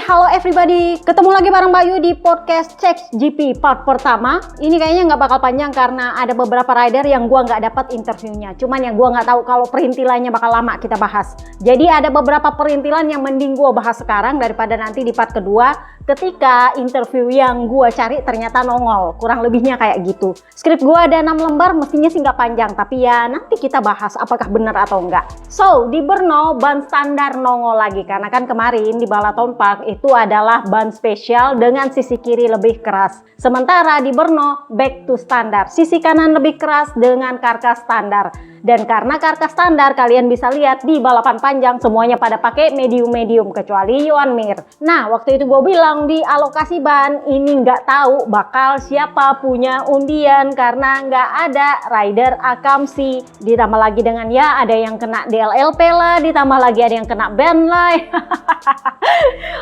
Halo everybody, ketemu lagi bareng Bayu di podcast ChatGPT part pertama. Ini kayaknya nggak bakal panjang karena ada beberapa rider yang gua nggak dapat interviewnya. Cuman yang gua nggak tahu kalau perintilannya bakal lama kita bahas. Jadi ada beberapa perintilan yang mending gua bahas sekarang daripada nanti di part kedua ketika interview yang gua cari ternyata nongol. Kurang lebihnya kayak gitu. Skrip gua ada 6 lembar, mestinya sih nggak panjang, tapi ya nanti kita bahas apakah benar atau enggak. So, di Brno ban standar nongol lagi karena kan kemarin di Balaton Park itu adalah ban spesial dengan sisi kiri lebih keras. Sementara di Brno back to standar, sisi kanan lebih keras dengan karkas standar. Dan karena karkas standar kalian bisa lihat di balapan panjang semuanya pada pakai medium-medium kecuali Joan Mir. Nah waktu itu gue bilang di alokasi ban ini nggak tahu bakal siapa punya undian karena nggak ada rider Akamsi. Ditambah lagi dengan ya ada yang kena DLLP lah, ditambah lagi ada yang kena ban lah.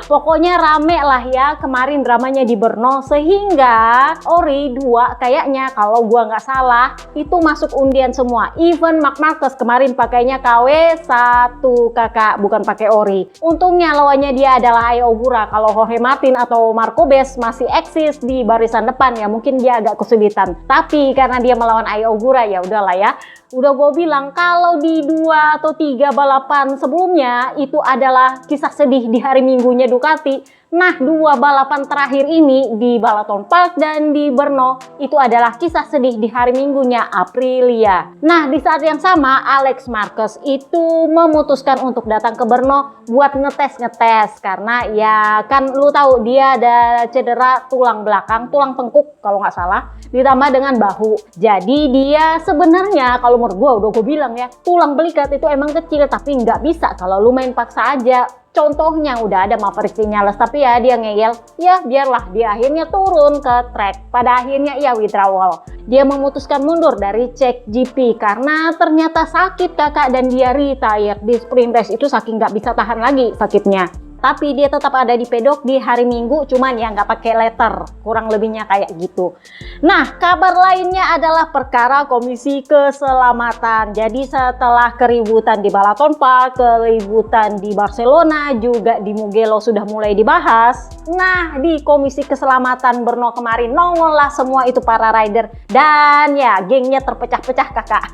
Pokoknya rame lah ya kemarin dramanya di Brno sehingga Ori 2 kayaknya kalau gua nggak salah itu masuk undian semua. Even Marc Marquez kemarin pakainya KW1 kakak, bukan pakai Ori. Untungnya lawannya dia adalah Ai Ogura. Kalau Jorge Martin atau Marco Bez masih eksis di barisan depan ya mungkin dia agak kesulitan. Tapi karena dia melawan Ai Ogura ya udahlah ya. Udah gue bilang kalau di 2 atau 3 balapan sebelumnya itu adalah kisah sedih di hari Minggunya Ducati. Nah 2 balapan terakhir ini di Balaton Park dan di Brno itu adalah kisah sedih di hari Minggunya Aprilia. Nah di saat yang sama Alex Marquez itu memutuskan untuk datang ke Brno buat ngetes karena ya kan lu tahu dia ada cedera tulang belakang, tulang tengkuk kalau nggak salah, ditambah dengan bahu. Jadi dia sebenarnya kalau menurut gue bilang ya tulang belikat itu emang kecil tapi nggak bisa kalau lu main paksa aja. Contohnya udah ada Maverick Vinales tapi ya dia ngeyel, ya biarlah dia akhirnya turun ke track. Pada akhirnya ia withdrawal. Dia memutuskan mundur dari ChatGPT karena ternyata sakit kakak dan dia retired di sprint race itu saking nggak bisa tahan lagi sakitnya. Tapi dia tetap ada di pedok di hari Minggu, cuman ya nggak pakai letter, kurang lebihnya kayak gitu. Nah, kabar lainnya adalah perkara Komisi Keselamatan. Jadi setelah keributan di Balaton Park, keributan di Barcelona, juga di Mugello sudah mulai dibahas. Nah, di Komisi Keselamatan Brno kemarin nongol lah semua itu para rider. Dan ya, gengnya terpecah-pecah kakak.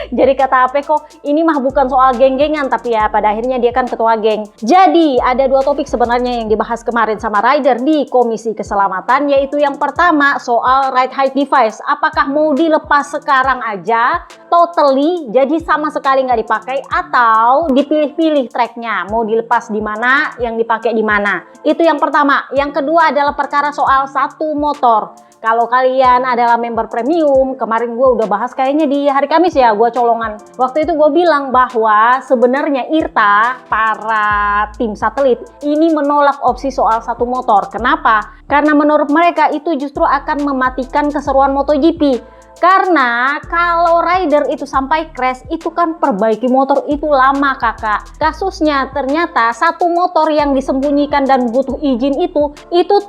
Jadi kata Apeko, ini mah bukan soal geng-gengan, tapi ya pada akhirnya dia kan ketua geng. Jadi, ada 2 topik sebenarnya yang dibahas kemarin sama rider di Komisi Keselamatan, yaitu yang pertama soal ride height device. Apakah mau dilepas sekarang aja totally jadi sama sekali nggak dipakai atau dipilih-pilih tracknya mau dilepas di mana, yang dipakai di mana. Itu yang pertama. Yang kedua adalah perkara soal satu motor. Kalau kalian adalah member premium, kemarin gue udah bahas kayaknya di hari Kamis ya, gue colongan. Waktu itu gue bilang bahwa sebenarnya IRTA, para tim satelit, ini menolak opsi soal satu motor. Kenapa? Karena menurut mereka itu justru akan mematikan keseruan MotoGP. Karena kalau rider itu sampai crash itu kan perbaiki motor itu lama kakak. Kasusnya ternyata satu motor yang disembunyikan dan butuh izin itu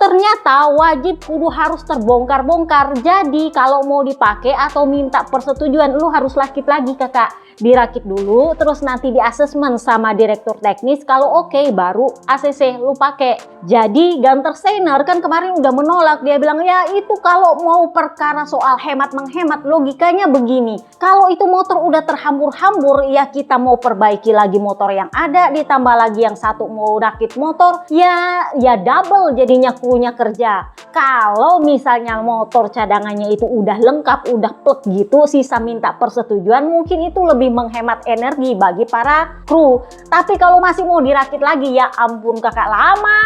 ternyata wajib kudu harus terbongkar-bongkar. Jadi kalau mau dipakai atau minta persetujuan lu harus rakit lagi kakak. Dirakit dulu terus nanti di asesmen sama direktur teknis, kalau oke baru ACC lu pakai. Jadi Gunter Steiner kan kemarin udah menolak, dia bilang ya itu kalau mau perkara soal hemat-menghemat logikanya begini, kalau itu motor udah terhambur-hambur ya kita mau perbaiki lagi motor yang ada, ditambah lagi yang satu mau rakit motor ya double jadinya krunya kerja. Kalau misalnya motor cadangannya itu udah lengkap, udah plek gitu, sisa minta persetujuan, mungkin itu lebih menghemat energi bagi para kru. Tapi kalau masih mau dirakit lagi ya ampun kakak lama.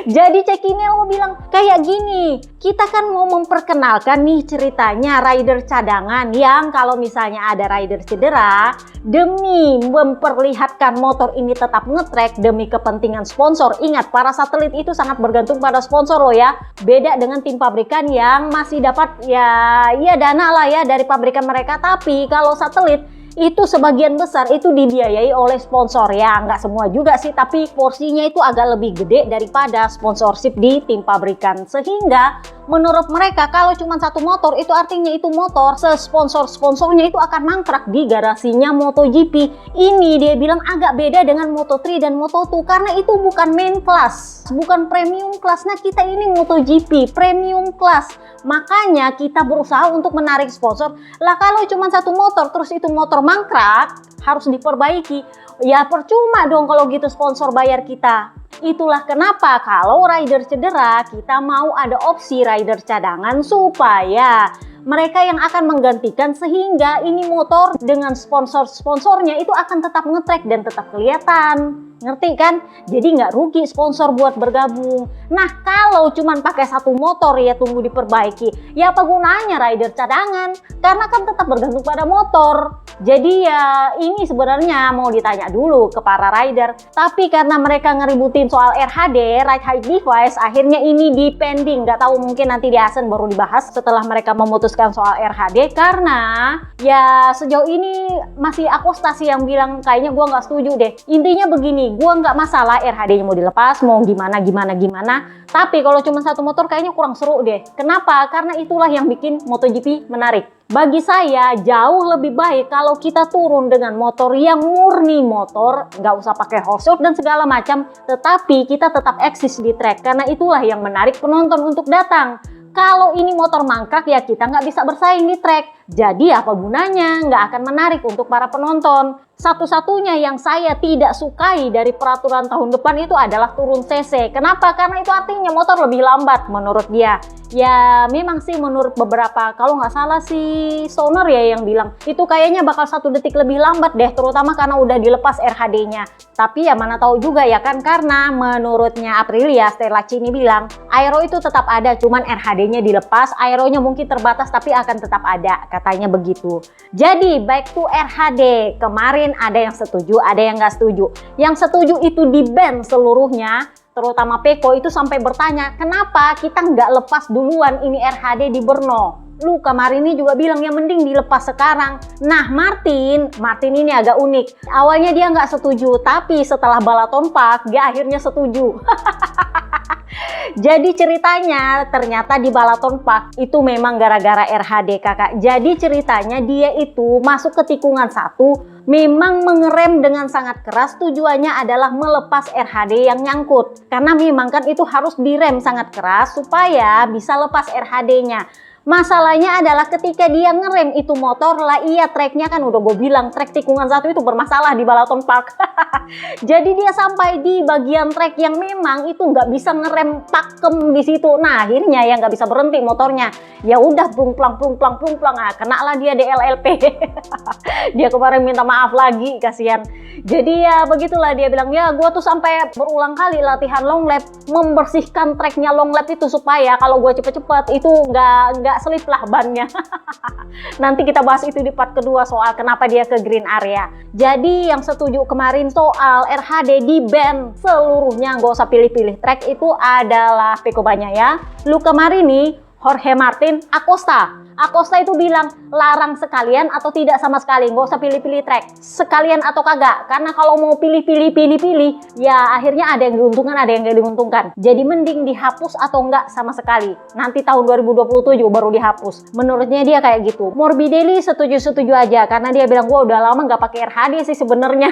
Jadi Cekinel mau bilang kayak gini, kita kan mau memperkenalkan nih ceritanya rider cadangan yang kalau misalnya ada rider cedera, demi memperlihatkan motor ini tetap ngetrek demi kepentingan sponsor. Ingat para satelit itu sangat bergantung pada sponsor loh ya. Beda dengan tim pabrikan yang masih dapat ya dana lah ya dari pabrikan mereka. Tapi kalau satelit itu sebagian besar itu dibiayai oleh sponsor ya, nggak semua juga sih, tapi porsinya itu agak lebih gede daripada sponsorship di tim pabrikan. Sehingga menurut mereka kalau cuma satu motor itu artinya itu motor sponsornya itu akan mangkrak di garasinya MotoGP. Ini dia bilang agak beda dengan Moto3 dan Moto2 karena itu bukan main class, bukan premium class. Nah kita ini MotoGP premium class, makanya kita berusaha untuk menarik sponsor. Lah kalau cuma satu motor terus itu motor mangkrak harus diperbaiki, ya percuma dong kalau gitu sponsor bayar kita. Itulah kenapa kalau rider cedera kita mau ada opsi rider cadangan supaya mereka yang akan menggantikan, sehingga ini motor dengan sponsornya itu akan tetap ngetrek dan tetap kelihatan. Ngerti kan? Jadi nggak rugi sponsor buat bergabung. Nah kalau cuman pakai satu motor ya tunggu diperbaiki, ya apa gunanya rider cadangan? Karena kan tetap bergantung pada motor. Jadi ya ini sebenarnya mau ditanya dulu ke para rider. Tapi karena mereka ngeributin soal RHD, Ride Height Device, akhirnya ini dipending. Nggak tahu mungkin nanti di Asen baru dibahas setelah mereka memutuskan soal RHD. Karena ya sejauh ini masih Acosta sih yang bilang kayaknya gua nggak setuju deh. Intinya begini, gua nggak masalah RHD-nya mau dilepas, mau gimana. Tapi kalau cuma satu motor kayaknya kurang seru deh. Kenapa? Karena itulah yang bikin MotoGP menarik. Bagi saya jauh lebih baik kalau kita turun dengan motor yang murni motor, nggak usah pakai horsepower dan segala macam, tetapi kita tetap eksis di track. Karena itulah yang menarik penonton untuk datang. Kalau ini motor mangkrak ya kita nggak bisa bersaing di track. Jadi apa gunanya? Nggak akan menarik untuk para penonton. Satu-satunya yang saya tidak sukai dari peraturan tahun depan itu adalah turun CC. Kenapa? Karena itu artinya motor lebih lambat menurut dia. Ya memang sih menurut beberapa, kalau nggak salah si Stoner ya yang bilang itu kayaknya bakal 1 detik lebih lambat deh, terutama karena udah dilepas RHD-nya. Tapi ya mana tahu juga ya kan, karena menurutnya Aprilia Stellacini bilang aero itu tetap ada, cuman RHD-nya dilepas, aeronya mungkin terbatas tapi akan tetap ada, katanya begitu. Jadi back to RHD, kemarin ada yang setuju, ada yang nggak setuju. Yang setuju itu di-ban seluruhnya, terutama Peko itu sampai bertanya, kenapa kita nggak lepas duluan ini RHD di Brno? Lu kemarin ini juga bilang ya mending dilepas sekarang. Nah Martin ini agak unik. Awalnya dia nggak setuju, tapi setelah Balaton Park dia akhirnya setuju. Jadi ceritanya ternyata di Balaton Park itu memang gara-gara RHD kakak. Jadi ceritanya dia itu masuk ke tikungan 1 memang mengerem dengan sangat keras, tujuannya adalah melepas RHD yang nyangkut. Karena memang kan itu harus direm sangat keras supaya bisa lepas RHD-nya. Masalahnya adalah ketika dia ngerem itu motor lah, iya treknya kan udah gue bilang trek tikungan 1 itu bermasalah di Balaton Park. Jadi dia sampai di bagian trek yang memang itu nggak bisa ngerem pakem di situ. Nah akhirnya ya nggak bisa berhenti motornya. Ya udah plung-plang, nah, kena lah dia DLLP. Dia kemarin minta maaf lagi, kasihan. Jadi ya begitulah dia bilang, ya gue tuh sampai berulang kali latihan long lap membersihkan treknya long lap itu supaya kalau gue cepet-cepet itu nggak selip lah bannya. Nanti kita bahas itu di part kedua soal kenapa dia ke green area. Jadi yang setuju kemarin soal RHD di ban seluruhnya, nggak usah pilih-pilih track, itu adalah Peko Bagnaia, Luca Marini, Jorge Martin, Acosta itu bilang larang sekalian atau tidak sama sekali, nggak usah pilih-pilih track, sekalian atau kagak. Karena kalau mau pilih-pilih, ya akhirnya ada yang diuntungkan, ada yang nggak diuntungkan. Jadi mending dihapus atau enggak sama sekali. Nanti tahun 2027 baru dihapus. Menurutnya dia kayak gitu. Morbidelli setuju-setuju aja karena dia bilang gua udah lama nggak pakai RHD sih sebenarnya.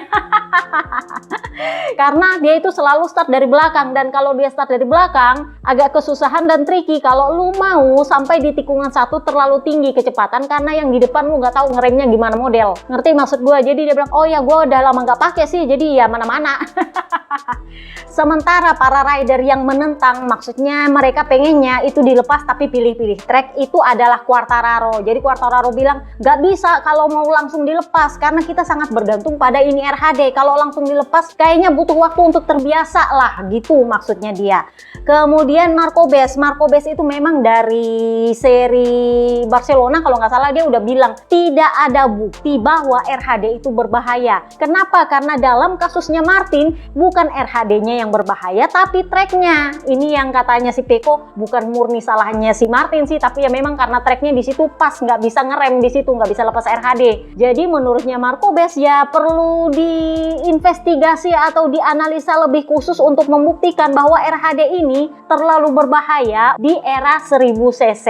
Karena dia itu selalu start dari belakang, dan kalau dia start dari belakang agak kesusahan dan tricky kalau lu mau sampai di tikungan 1 terlalu tinggi kecepatan, karena yang di depan lu nggak tahu ngeremnya gimana model. Ngerti maksud gue? Jadi dia bilang, oh ya gue udah lama nggak pakai sih, jadi ya mana-mana. Sementara para rider yang menentang, maksudnya mereka pengennya itu dilepas tapi pilih-pilih track, itu adalah Quartararo. Jadi Quartararo bilang nggak bisa kalau mau langsung dilepas karena kita sangat bergantung pada ini RHD. Kalau langsung dilepas kayaknya butuh waktu untuk terbiasa lah, gitu maksudnya dia. Kemudian Marco Bes itu memang dari seri Barcelona kalau nggak salah dia udah bilang tidak ada bukti bahwa RHD itu berbahaya. Kenapa? Karena dalam kasusnya Martin bukan bukan RHD-nya yang berbahaya, tapi tracknya. Ini yang katanya si Peko bukan murni salahnya si Martin sih, tapi ya memang karena tracknya di situ pas, nggak bisa ngerem di situ, nggak bisa lepas RHD. Jadi menurutnya Marco Bes ya perlu diinvestigasi atau dianalisa lebih khusus untuk membuktikan bahwa RHD ini terlalu berbahaya di era 1000 cc.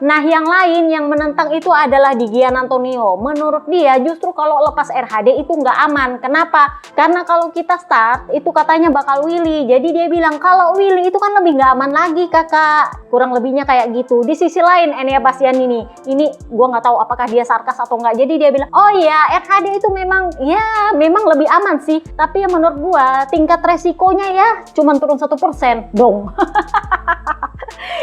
Nah, yang lain yang menentang itu adalah di Gian Antonio. Menurut dia justru kalau lepas RHD itu nggak aman. Kenapa? Karena kalau kita start itu katanya bakal wheelie. Jadi dia bilang kalau wheelie itu kan lebih nggak aman lagi kakak. Kurang lebihnya kayak gitu. Di sisi lain Enea Bastian ini gua nggak tahu apakah dia sarkas atau nggak. Jadi dia bilang, oh ya RHD itu memang lebih aman sih. Tapi ya menurut gua tingkat resikonya ya cuman turun 1% dong.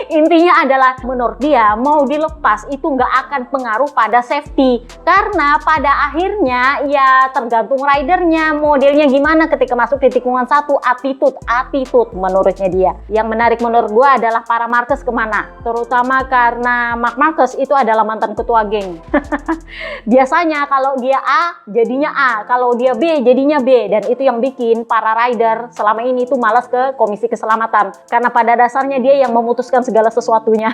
Intinya adalah menurut dia mau dilepas itu nggak akan pengaruh pada safety, karena pada akhirnya ya tergantung ridernya modelnya gimana ketika masuk di tikungan 1. attitude menurutnya dia. Yang menarik menurut gua adalah para Marquez kemana, terutama karena Marc Marquez itu adalah mantan ketua geng. Biasanya kalau dia A jadinya A, kalau dia B jadinya B, dan itu yang bikin para rider selama ini tuh malas ke komisi keselamatan, karena pada dasarnya dia yang memutuskan segala sesuatunya.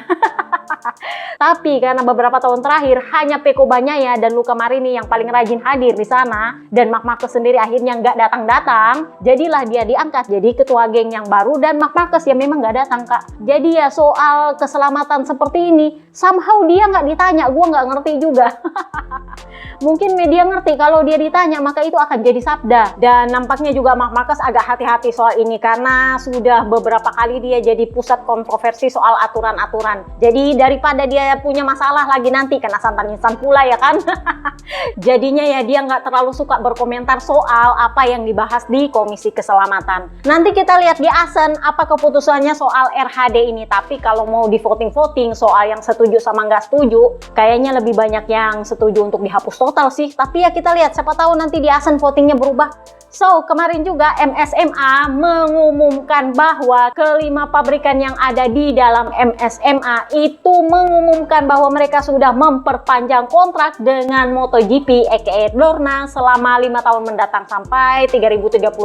Tapi karena beberapa tahun terakhir hanya Peko Bagnaia dan Luca Marini yang paling rajin hadir di sana, dan Marc Marquez sendiri akhirnya nggak datang-datang, jadilah dia diangkat jadi ketua geng yang baru, dan Marc Marquez ya memang nggak datang kak. Jadi ya soal keselamatan seperti ini somehow dia nggak ditanya, gue nggak ngerti juga. Mungkin media ngerti kalau dia ditanya maka itu akan jadi sabda. Dan nampaknya juga Marc Marquez agak hati-hati soal ini karena sudah beberapa kali dia jadi pusat kontroversi soal aturan-aturan. Jadi daripada dia punya masalah lagi nanti kena santan insan pula ya kan. Jadinya ya dia nggak terlalu suka berkomentar soal apa yang dibahas di Komisi Keselamatan. Nanti kita lihat di Asen apa keputusannya soal RHD ini. Tapi kalau mau di voting-voting soal yang setuju sama nggak setuju, kayaknya lebih banyak yang setuju untuk dihapus total sih. Tapi ya kita lihat, siapa tahu nanti di Asen votingnya berubah. So, kemarin juga MSMA mengumumkan bahwa kelima pabrikan yang ada di dalam MSMA itu mengumumkan bahwa mereka sudah memperpanjang kontrak dengan MotoGP aka Dorna selama 5 tahun mendatang sampai 2031.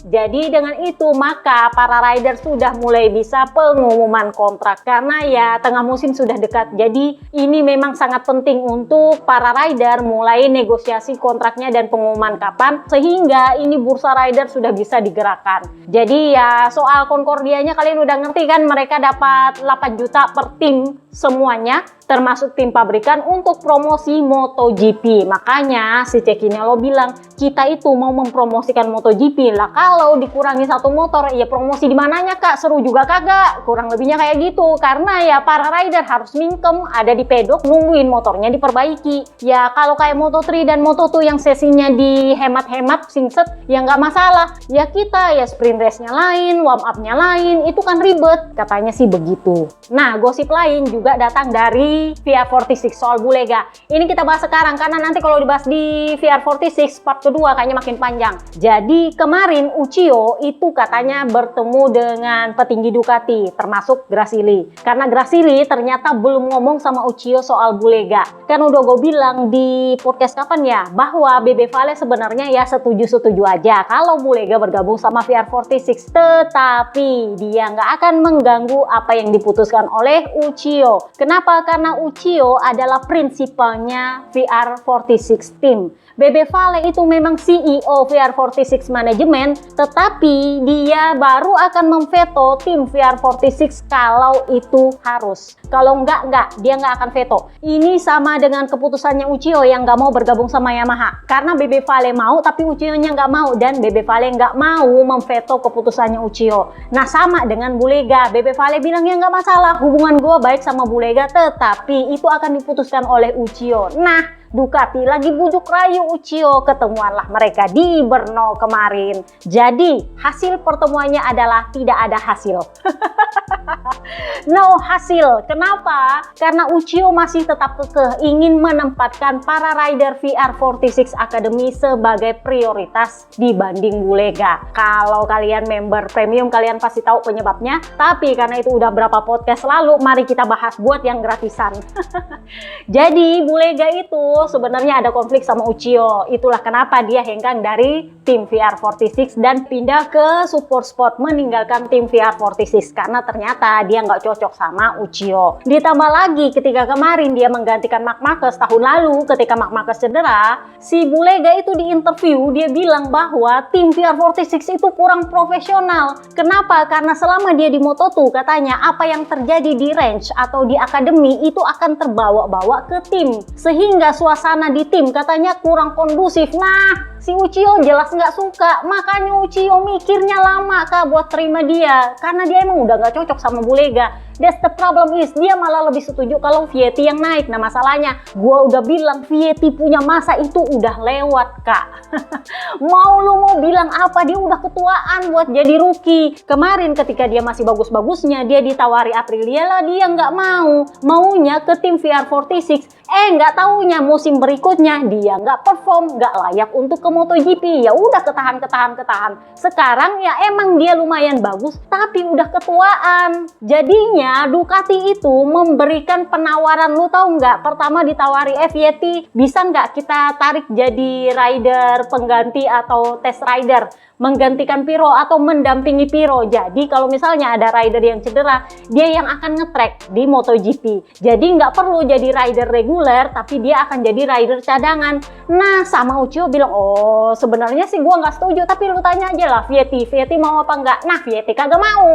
Jadi dengan itu maka para rider sudah mulai bisa pengumuman kontrak karena ya tengah musim sudah dekat. Jadi ini memang sangat penting untuk para rider mulai negosiasi kontraknya dan pengumuman kapan, sehingga ini bursa rider sudah bisa digerakkan. Jadi ya soal Concordia-nya kalian udah ngerti kan, mereka dapat 8 juta per tim semuanya, termasuk tim pabrikan untuk promosi MotoGP. Makanya si Cekinelo bilang, kita itu mau mempromosikan MotoGP lah, kalau dikurangi satu motor ya promosi di mananya kak, seru juga kagak. Kurang lebihnya kayak gitu, karena ya para rider harus mingkem ada di pedok nungguin motornya diperbaiki. Ya kalau kayak Moto3 dan Moto2 yang sesinya dihemat-hemat singset ya nggak masalah. Ya kita ya sprint race-nya lain, warm up-nya lain, itu kan ribet, katanya sih begitu. Nah gosip lain juga datang dari VR46 soal Bulega. Ini kita bahas sekarang karena nanti kalau dibahas di VR46 part kedua kayaknya makin panjang. Jadi kemarin Uchiyo itu katanya bertemu dengan petinggi Ducati termasuk Grasili. Karena Grasili ternyata belum ngomong sama Uchiyo soal Bulega. Kan udah gue bilang di podcast kapan ya bahwa Bebe Vale sebenarnya ya setuju-setuju aja kalau Bulega bergabung sama VR46, tetapi dia nggak akan mengganggu apa yang diputuskan oleh Uchiyo. Kenapa? Karena Uchiyo adalah prinsipalnya VR46 team. Bebe Vale itu memang CEO VR46 Management, tetapi dia baru akan memveto tim VR46 kalau itu harus. Kalau enggak, dia nggak akan veto. Ini sama dengan keputusannya Uchiyo yang nggak mau bergabung sama Yamaha. Karena Bebe Vale mau, tapi Uchiyo-nya nggak mau, dan Bebe Vale nggak mau memveto keputusannya Uchiyo. Nah sama dengan Bulega, Bebe Vale bilang ya nggak masalah, hubungan gue baik sama Bulega, tetapi itu akan diputuskan oleh Uchiyo. Nah Ducati lagi bujuk rayu Uchiyo, ketemuanlah mereka di Brno kemarin. Jadi hasil pertemuannya adalah tidak ada hasil. No hasil. Kenapa? Karena Uchiyo masih tetap kekeh ingin menempatkan para rider VR46 Academy sebagai prioritas dibanding Bulega. Kalau kalian member premium, kalian pasti tahu penyebabnya. Tapi karena itu udah berapa podcast lalu, mari kita bahas buat yang gratisan. Jadi Bulega itu sebenarnya ada konflik sama Uchiyo. Itulah kenapa dia hengkang dari tim VR46 dan pindah ke Support Sport, meninggalkan tim VR46 karena ternyata dia nggak cocok sama Uchiyo. Ditambah lagi ketika kemarin dia menggantikan Marc Marquez tahun lalu ketika Marc Marquez cedera, si Bulega itu di interview dia bilang bahwa tim VR46 itu kurang profesional. Kenapa? Karena selama dia di Moto2 katanya apa yang terjadi di range atau di akademi itu akan terbawa-bawa ke tim, sehingga suasana di tim katanya kurang kondusif. Nah, si Uchiyo jelas nggak suka, makanya Uchiyo mikirnya lama Kak buat terima dia, karena dia emang udah nggak cocok sama Bulega. That's the problem is, dia malah lebih setuju kalau Vietti yang naik. Nah masalahnya, gua udah bilang Vietti punya masa itu udah lewat Kak. Mau lu mau bilang apa, dia udah ketuaan buat jadi rookie. Kemarin ketika dia masih bagus-bagusnya, dia ditawari Aprilia lah, dia nggak mau. Maunya ke tim VR46. Nggak taunya musim berikutnya dia nggak perform, nggak layak untuk ke MotoGP. Ya udah ketahan. Sekarang ya emang dia lumayan bagus, tapi udah ketuaan. Jadinya Ducati itu memberikan penawaran, lu tahu nggak? Pertama ditawari, Vietti bisa nggak kita tarik jadi rider pengganti atau test rider, menggantikan Piro atau mendampingi Piro. Jadi kalau misalnya ada rider yang cedera, dia yang akan nge-track di MotoGP. Jadi nggak perlu jadi rider reguler, tapi dia akan jadi rider cadangan. Nah sama Uchiyo bilang, oh sebenarnya sih gua nggak setuju, tapi lu tanya aja lah Vietti mau apa nggak? Nah Vietti kagak mau.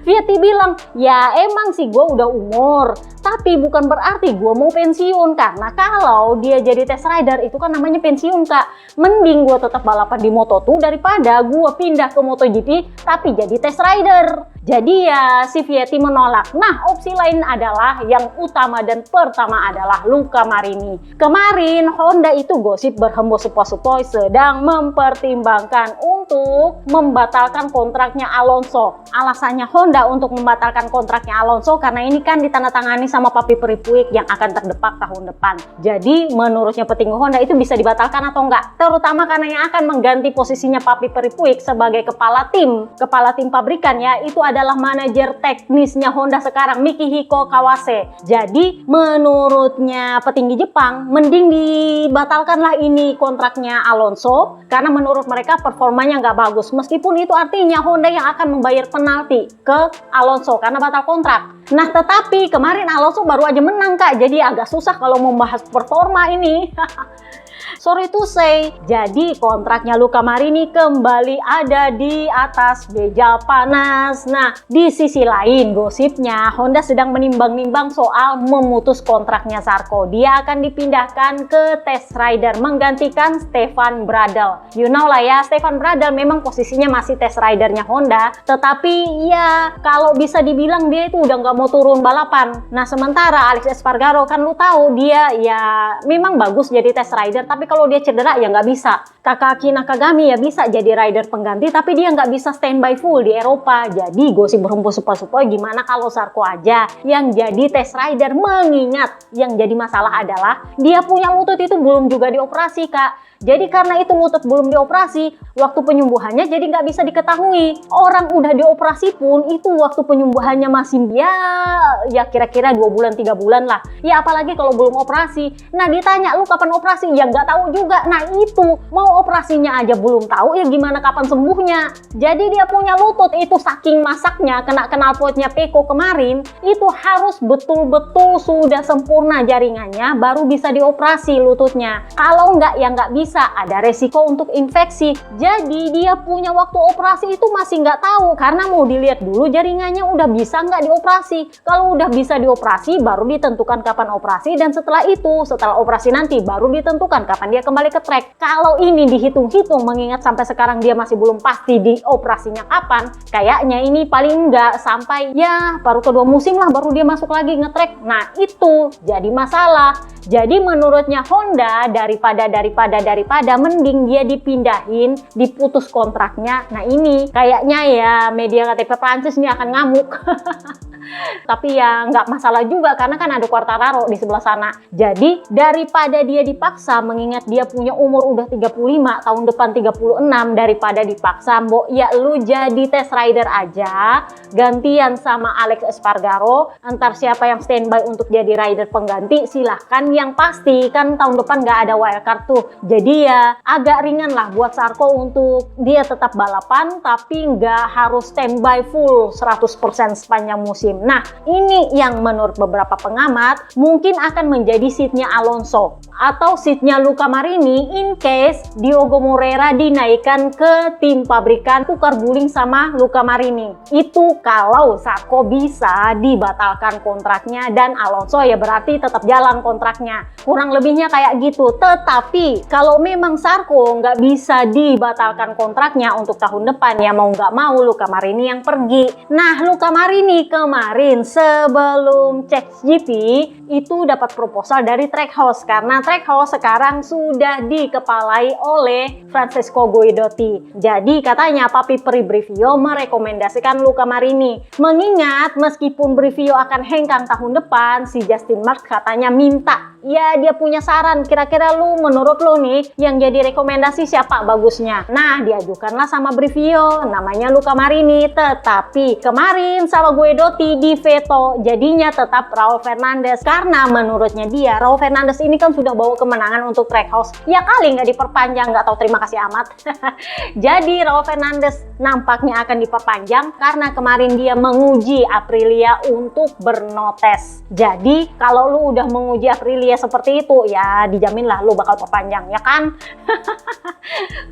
Vietti bilang, ya emang sih gua udah umur, tapi bukan berarti gua mau pensiun. Karena kalau dia jadi test rider itu kan namanya pensiun Kak. Mending gua tetap balapan di Moto2 daripada gua pindah ke MotoGP tapi jadi test rider. Jadi ya si Vietti menolak. Nah opsi lain adalah yang utama dan pertama adalah Luca Marini. Kemarin Honda itu gosip berhembus sepoi-sepoi sedang mempertimbangkan untuk membatalkan kontraknya Alonso. Alasannya Honda untuk membatalkan kontraknya Alonso karena ini kan ditandatangani sama Papi Peripuik yang akan terdepak tahun depan. Jadi menurutnya petinggi Honda itu bisa dibatalkan atau enggak, terutama karena yang akan mengganti posisinya Papi Peripuik sebagai kepala tim pabrikan ya, itu adalah manajer teknisnya Honda sekarang, Mikihiko Kawase. Jadi menurutnya petinggi Jepang mending dibatalkanlah ini kontraknya Alonso karena menurut mereka performanya nggak bagus, meskipun itu artinya Honda yang akan membayar penalti ke Alonso karena batal kontrak. Nah tetapi kemarin Alonso baru aja menang Kak, jadi agak susah kalau membahas performa ini. Sorry to say, jadi kontraknya Luca Marini kembali ada di atas meja panas. Nah, di sisi lain gosipnya Honda sedang menimbang-nimbang soal memutus kontraknya Zarco. Dia akan dipindahkan ke test rider menggantikan Stefan Bradl. You know lah ya, Stefan Bradl memang posisinya masih test ridernya Honda, tetapi ya kalau bisa dibilang dia itu udah nggak mau turun balapan. Nah, sementara Alex Espargaro kan lu tahu dia ya memang bagus jadi test rider, tapi kalau dia cedera ya nggak bisa. Takaki Nakagami ya bisa jadi rider pengganti, tapi dia nggak bisa standby full di Eropa. Jadi gosip berhembus sepoi-sepoi gimana kalau Zarco aja yang jadi test rider, mengingat yang jadi masalah adalah dia punya lutut itu belum juga dioperasi Kak. Jadi karena itu lutut belum dioperasi, waktu penyembuhannya jadi nggak bisa diketahui. Orang udah dioperasi pun itu waktu penyembuhannya masih ya kira-kira 2 bulan 3 bulan lah. Ya apalagi kalau belum operasi. Nah ditanya lu kapan operasi? Ya nggak tahu juga. Nah itu mau operasinya aja belum tahu, ya gimana kapan sembuhnya. Jadi dia punya lutut itu saking masaknya kena knalpotnya Pecco kemarin, itu harus betul-betul sudah sempurna jaringannya baru bisa dioperasi lututnya. Kalau nggak ya nggak bisa, ada resiko untuk infeksi. Jadi dia punya waktu operasi itu masih nggak tahu karena mau dilihat dulu jaringannya udah bisa nggak dioperasi. dioperasi. Kalau udah bisa dioperasi baru ditentukan kapan operasi, dan setelah operasi nanti baru ditentukan kapan dia kembali ke track. Kalau ini dihitung-hitung mengingat sampai sekarang dia masih belum pasti di operasinya kapan, kayaknya ini paling enggak sampai ya baru kedua musim lah baru dia masuk lagi nge-track. Nah itu jadi masalah. Jadi menurutnya Honda daripada mending dia dipindahin, diputus kontraknya. Nah ini kayaknya ya media KTP Prancis ini akan ngamuk. Tapi ya nggak masalah juga karena kan ada Quartararo di sebelah sana. Jadi daripada dia dipaksa, mengingat dia punya umur udah 35, tahun depan 36, daripada dipaksa, mbok ya lu jadi test rider aja, gantian sama Alex Espargaro. Entar siapa yang standby untuk jadi rider pengganti silahkan. Yang pasti kan tahun depan nggak ada wildcard tuh. Jadi ya agak ringan lah buat Zarco untuk dia tetap balapan tapi nggak harus standby full 100% sepanjang musim. Nah ini yang menurut beberapa pengamat mungkin akan menjadi seatnya Alonso atau seatnya Luca Marini in case Diogo Moreira dinaikkan ke tim pabrikan, tukar guling sama Luca Marini. Itu kalau Zarco bisa dibatalkan kontraknya dan Alonso ya berarti tetap jalan kontraknya. Kurang lebihnya kayak gitu. Tetapi kalau memang Zarco nggak bisa dibatalkan kontraknya untuk tahun depan, ya mau nggak mau Luca Marini yang pergi. Nah Luca Marini kemarin sebelum cek GP itu dapat proposal dari Trackhouse karena Trackhouse sekarang sudah dikepalai oleh Francesco Guidotti. Jadi katanya Papi Pri Brivio merekomendasikan Luca Marini. Mengingat meskipun Brivio akan hengkang tahun depan, si Justin Marks katanya minta, ya dia punya saran, kira-kira menurut lu nih yang jadi rekomendasi siapa bagusnya. Nah diajukanlah sama Brivio, namanya Luca Marini. Tetapi kemarin sama Guidotti di veto, jadinya tetap Raul Fernandez. Karena menurutnya dia, Raul Fernandez ini kan sudah bawa kemenangan untuk Trackhouse, ya kali nggak diperpanjang, nggak tahu terima kasih amat. Jadi Raul Fernandez nampaknya akan diperpanjang karena kemarin dia menguji Aprilia untuk bernotes. Jadi kalau lu udah menguji Aprilia seperti itu, ya dijaminlah lu bakal perpanjang, ya kan?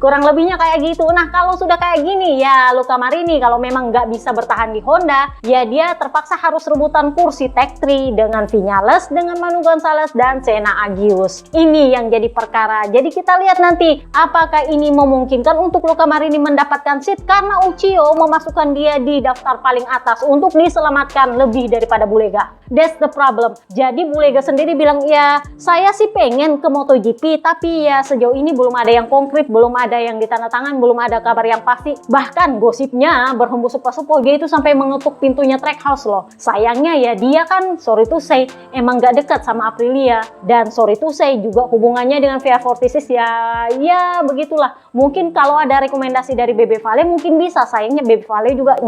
Kurang lebihnya kayak gitu. Nah kalau sudah kayak gini ya Luca Marini kalau memang nggak bisa bertahan di Honda, ya dia terpaksa harus rebutan kursi Tech 3 dengan Viñales, dengan Manu Gonzalez dan Senna Agius. Ini yang jadi perkara. Jadi kita lihat nanti apakah ini memungkinkan untuk Luca Marini mendapatkan seat karena Uchiyo memasukkan dia di daftar paling atas untuk diselamatkan lebih daripada Bulega. That's the problem. Jadi Bulega sendiri bilang ya saya sih pengen ke MotoGP tapi ya sejauh ini belum ada yang konkret, belum ada yang ditandatangan, belum ada kabar yang pasti. Bahkan gosipnya berhembus sepo-sepo dia itu sampai mengetuk pintunya Trackhouse loh. Sayangnya ya dia kan sorry to say emang gak dekat sama Aprilia, dan sorry to say juga hubungannya dengan VR46 ya begitulah. Mungkin kalau ada rekomendasi dari Bebe Vale mungkin bisa, sayangnya Bebe Vale juga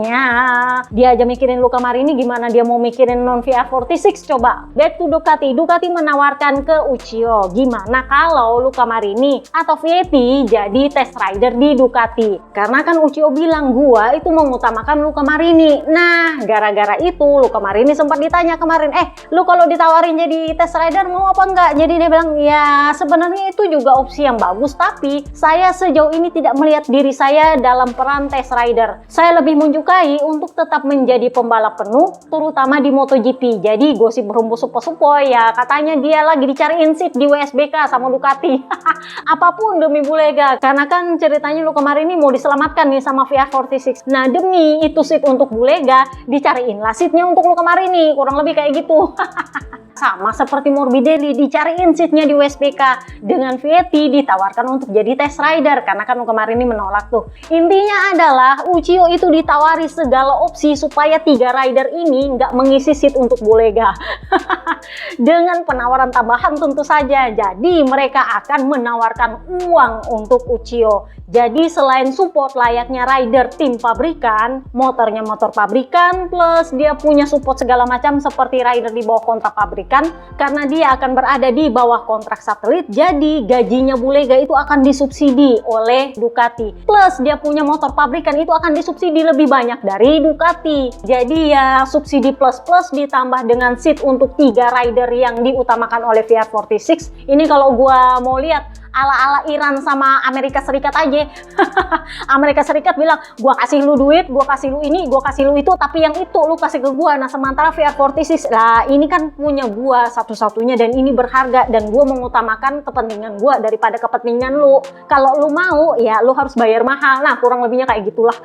dia aja mikirin Luca Marini, gimana dia mau mikirin non VR46 coba. Back to Ducati menawarkan ke Uchiyo, gimana kalau Luca Marini atau Vietti jadi test rider di Ducati, karena kan Uchiyo bilang gua itu mengutamakan Luca Marini. Nah gara-gara itu Luca Marini sempat ditanya kemarin, lu kalau ditawarin jadi test rider mau apa enggak? Jadi dia bilang ya sebenarnya itu juga opsi yang bagus, tapi saya sejauh ini tidak melihat diri saya dalam peran test rider. Saya lebih menyukai untuk tetap menjadi pembalap penuh terutama di MotoGP. Jadi gosip berhembus sepo-sepo ya katanya dia lagi dicariin seat di WSBK sama Ducati. Apapun demi Bulega, karena kan ceritanya Luca Marini mau diselamatkan nih sama VR46. Nah demi itu seat untuk Bulega dicariin lah seatnya untuk Luca Marini, kurang lebih kayak gitu. Sama seperti Morbidelli dicariin seatnya di WSBK, dengan Vietti ditawarkan untuk jadi test rider karena kan kemarin ini menolak tuh. Intinya adalah Uchiyo itu ditawari segala opsi supaya 3 rider ini nggak mengisi seat untuk Bulega. Dengan penawaran tambahan tentu saja. Jadi mereka akan menawarkan uang untuk Uchiyo. Jadi selain support layaknya rider tim pabrikan, motornya motor pabrikan, plus dia punya support segala macam seperti rider di bawah kontrak pabrikan, karena dia akan berada di bawah kontrak satelit, jadi gajinya Bulega itu akan disubsidi oleh Ducati. Plus dia punya motor pabrikan itu akan disubsidi lebih banyak dari Ducati. Jadi ya subsidi plus-plus ditambah dengan seat untuk 3 rider yang diutamakan oleh VR46. Ini kalau gua mau lihat ala-ala Iran sama Amerika Serikat aja. Amerika Serikat bilang, gua kasih lu duit, gua kasih lu ini, gua kasih lu itu, tapi yang itu lu kasih ke gua. Nah, sementara VR46, lah ini kan punya gua satu-satunya dan ini berharga dan gua mengutamakan kepentingan gua daripada kepentingan lu. Kalau lu mau, ya lu harus bayar mahal. Nah, kurang lebihnya kayak gitulah.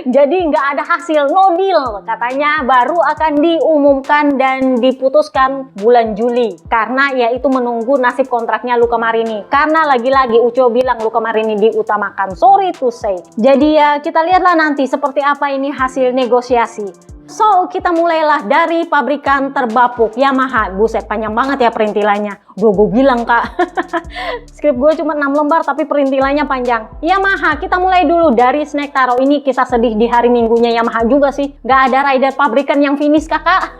Jadi nggak ada hasil, no deal. Katanya baru akan diumumkan dan diputuskan bulan Juli. Karena ya itu menunggu nasib kontraknya Luca Marini. Karena lagi-lagi Uco bilang Luca Marini diutamakan. Sorry to say. Jadi ya kita lihatlah nanti seperti apa ini hasil negosiasi. So, kita mulailah dari pabrikan terbapuk Yamaha. Buset, panjang banget ya perintilannya. Gue bilang, Kak. Skrip gue cuma 6 lembar tapi perintilannya panjang. Yamaha, kita mulai dulu dari Snack Taro. Ini kisah sedih di hari Minggunya Yamaha juga sih. Gak ada rider pabrikan yang finish, Kakak.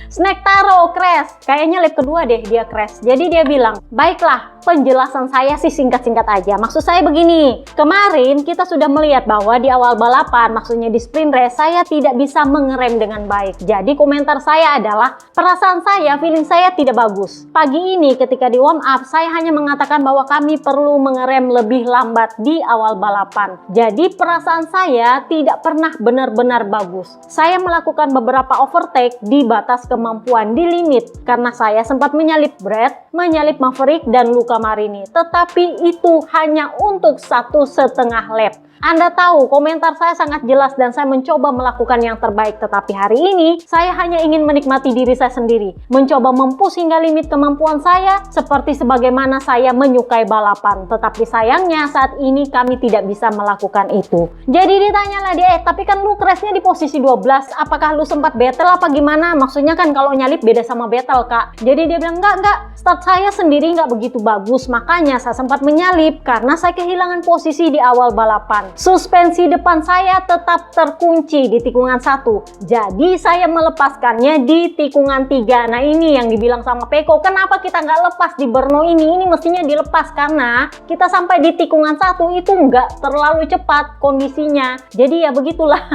Snack Taro crash. Kayaknya lap kedua deh dia crash. Jadi dia bilang, baiklah, penjelasan saya sih singkat-singkat aja. Maksud saya begini, kemarin kita sudah melihat bahwa di awal balapan, maksudnya di sprint race, saya tidak bisa mengerem dengan baik. Jadi komentar saya adalah, perasaan saya, feeling saya tidak bagus. Pagi ini ketika di warm up, saya hanya mengatakan bahwa kami perlu mengerem lebih lambat di awal balapan. Jadi perasaan saya tidak pernah benar-benar bagus. Saya melakukan beberapa overtake di batas kemampuan di limit karena saya sempat menyalip Brad, menyalip Maverick dan Luca Marini. Tetapi itu hanya untuk 1,5 lap. Anda tahu, komentar saya sangat jelas dan saya mencoba melakukan yang terbaik. Tetapi hari ini, saya hanya ingin menikmati diri saya sendiri. Mencoba mempush hingga limit kemampuan saya, seperti sebagaimana saya menyukai balapan. Tetapi sayangnya, saat ini kami tidak bisa melakukan itu. Jadi ditanyalah dia, tapi kan lu crashnya di posisi 12. Apakah lu sempat battle apa gimana? Maksudnya kan kalau nyalip beda sama battle, Kak. Jadi dia bilang, enggak. Start saya sendiri nggak begitu bagus. Makanya saya sempat menyalip karena saya kehilangan posisi di awal balapan. Suspensi depan saya tetap terkunci di tikungan 1. Jadi saya melepaskannya di tikungan 3. Nah ini yang dibilang sama Peko, kenapa kita nggak lepas di Brno ini? Ini mestinya dilepas karena kita sampai di tikungan 1 itu nggak terlalu cepat kondisinya. Jadi ya begitulah.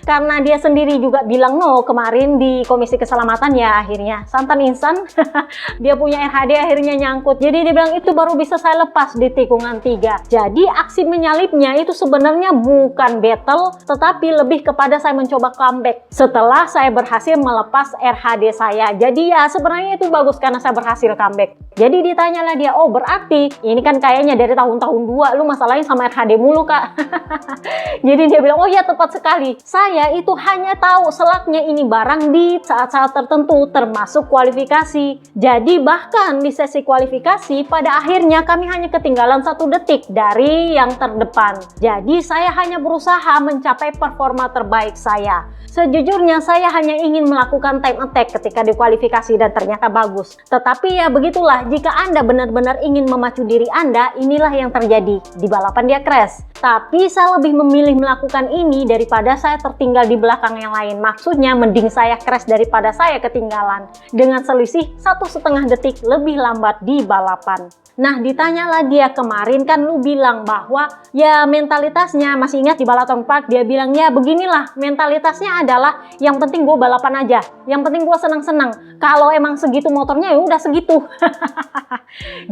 Karena dia sendiri juga bilang no kemarin di komisi keselamatan ya akhirnya. Santan insan. Dia punya RHD akhirnya nyangkut. Jadi dia bilang itu baru bisa saya lepas di tikungan 3. Jadi aksi menyalipnya itu sebenarnya bukan battle, tetapi lebih kepada saya mencoba comeback setelah saya berhasil melepas RHD saya. Jadi ya sebenarnya itu bagus karena saya berhasil comeback. Jadi ditanyalah dia, oh berarti ini kan kayaknya dari tahun-tahun 2 lu masalahnya sama RHD mulu, Kak. Jadi dia bilang, oh ya tepat sekali, saya itu hanya tahu selaknya ini barang di saat-saat tertentu termasuk kualifikasi. Jadi bahkan di sesi kualifikasi pada akhirnya kami hanya ketinggalan 1 detik dari yang terdepan. Jadi saya hanya berusaha mencapai performa terbaik saya. Sejujurnya saya hanya ingin melakukan time attack ketika dikualifikasi dan ternyata bagus. Tetapi ya begitulah, jika Anda benar-benar ingin memacu diri Anda, inilah yang terjadi. Di balapan dia crash. Tapi saya lebih memilih melakukan ini daripada saya tertinggal di belakang yang lain. Maksudnya mending saya crash daripada saya ketinggalan. Dengan selisih 1,5 detik lebih lambat di balapan. Nah ditanyalah dia, kemarin kan lu bilang bahwa ya mentalitasnya, masih ingat di Balaton Park dia bilang ya beginilah mentalitasnya adalah yang penting gue balapan aja, yang penting gue senang-senang, kalau emang segitu motornya ya udah segitu.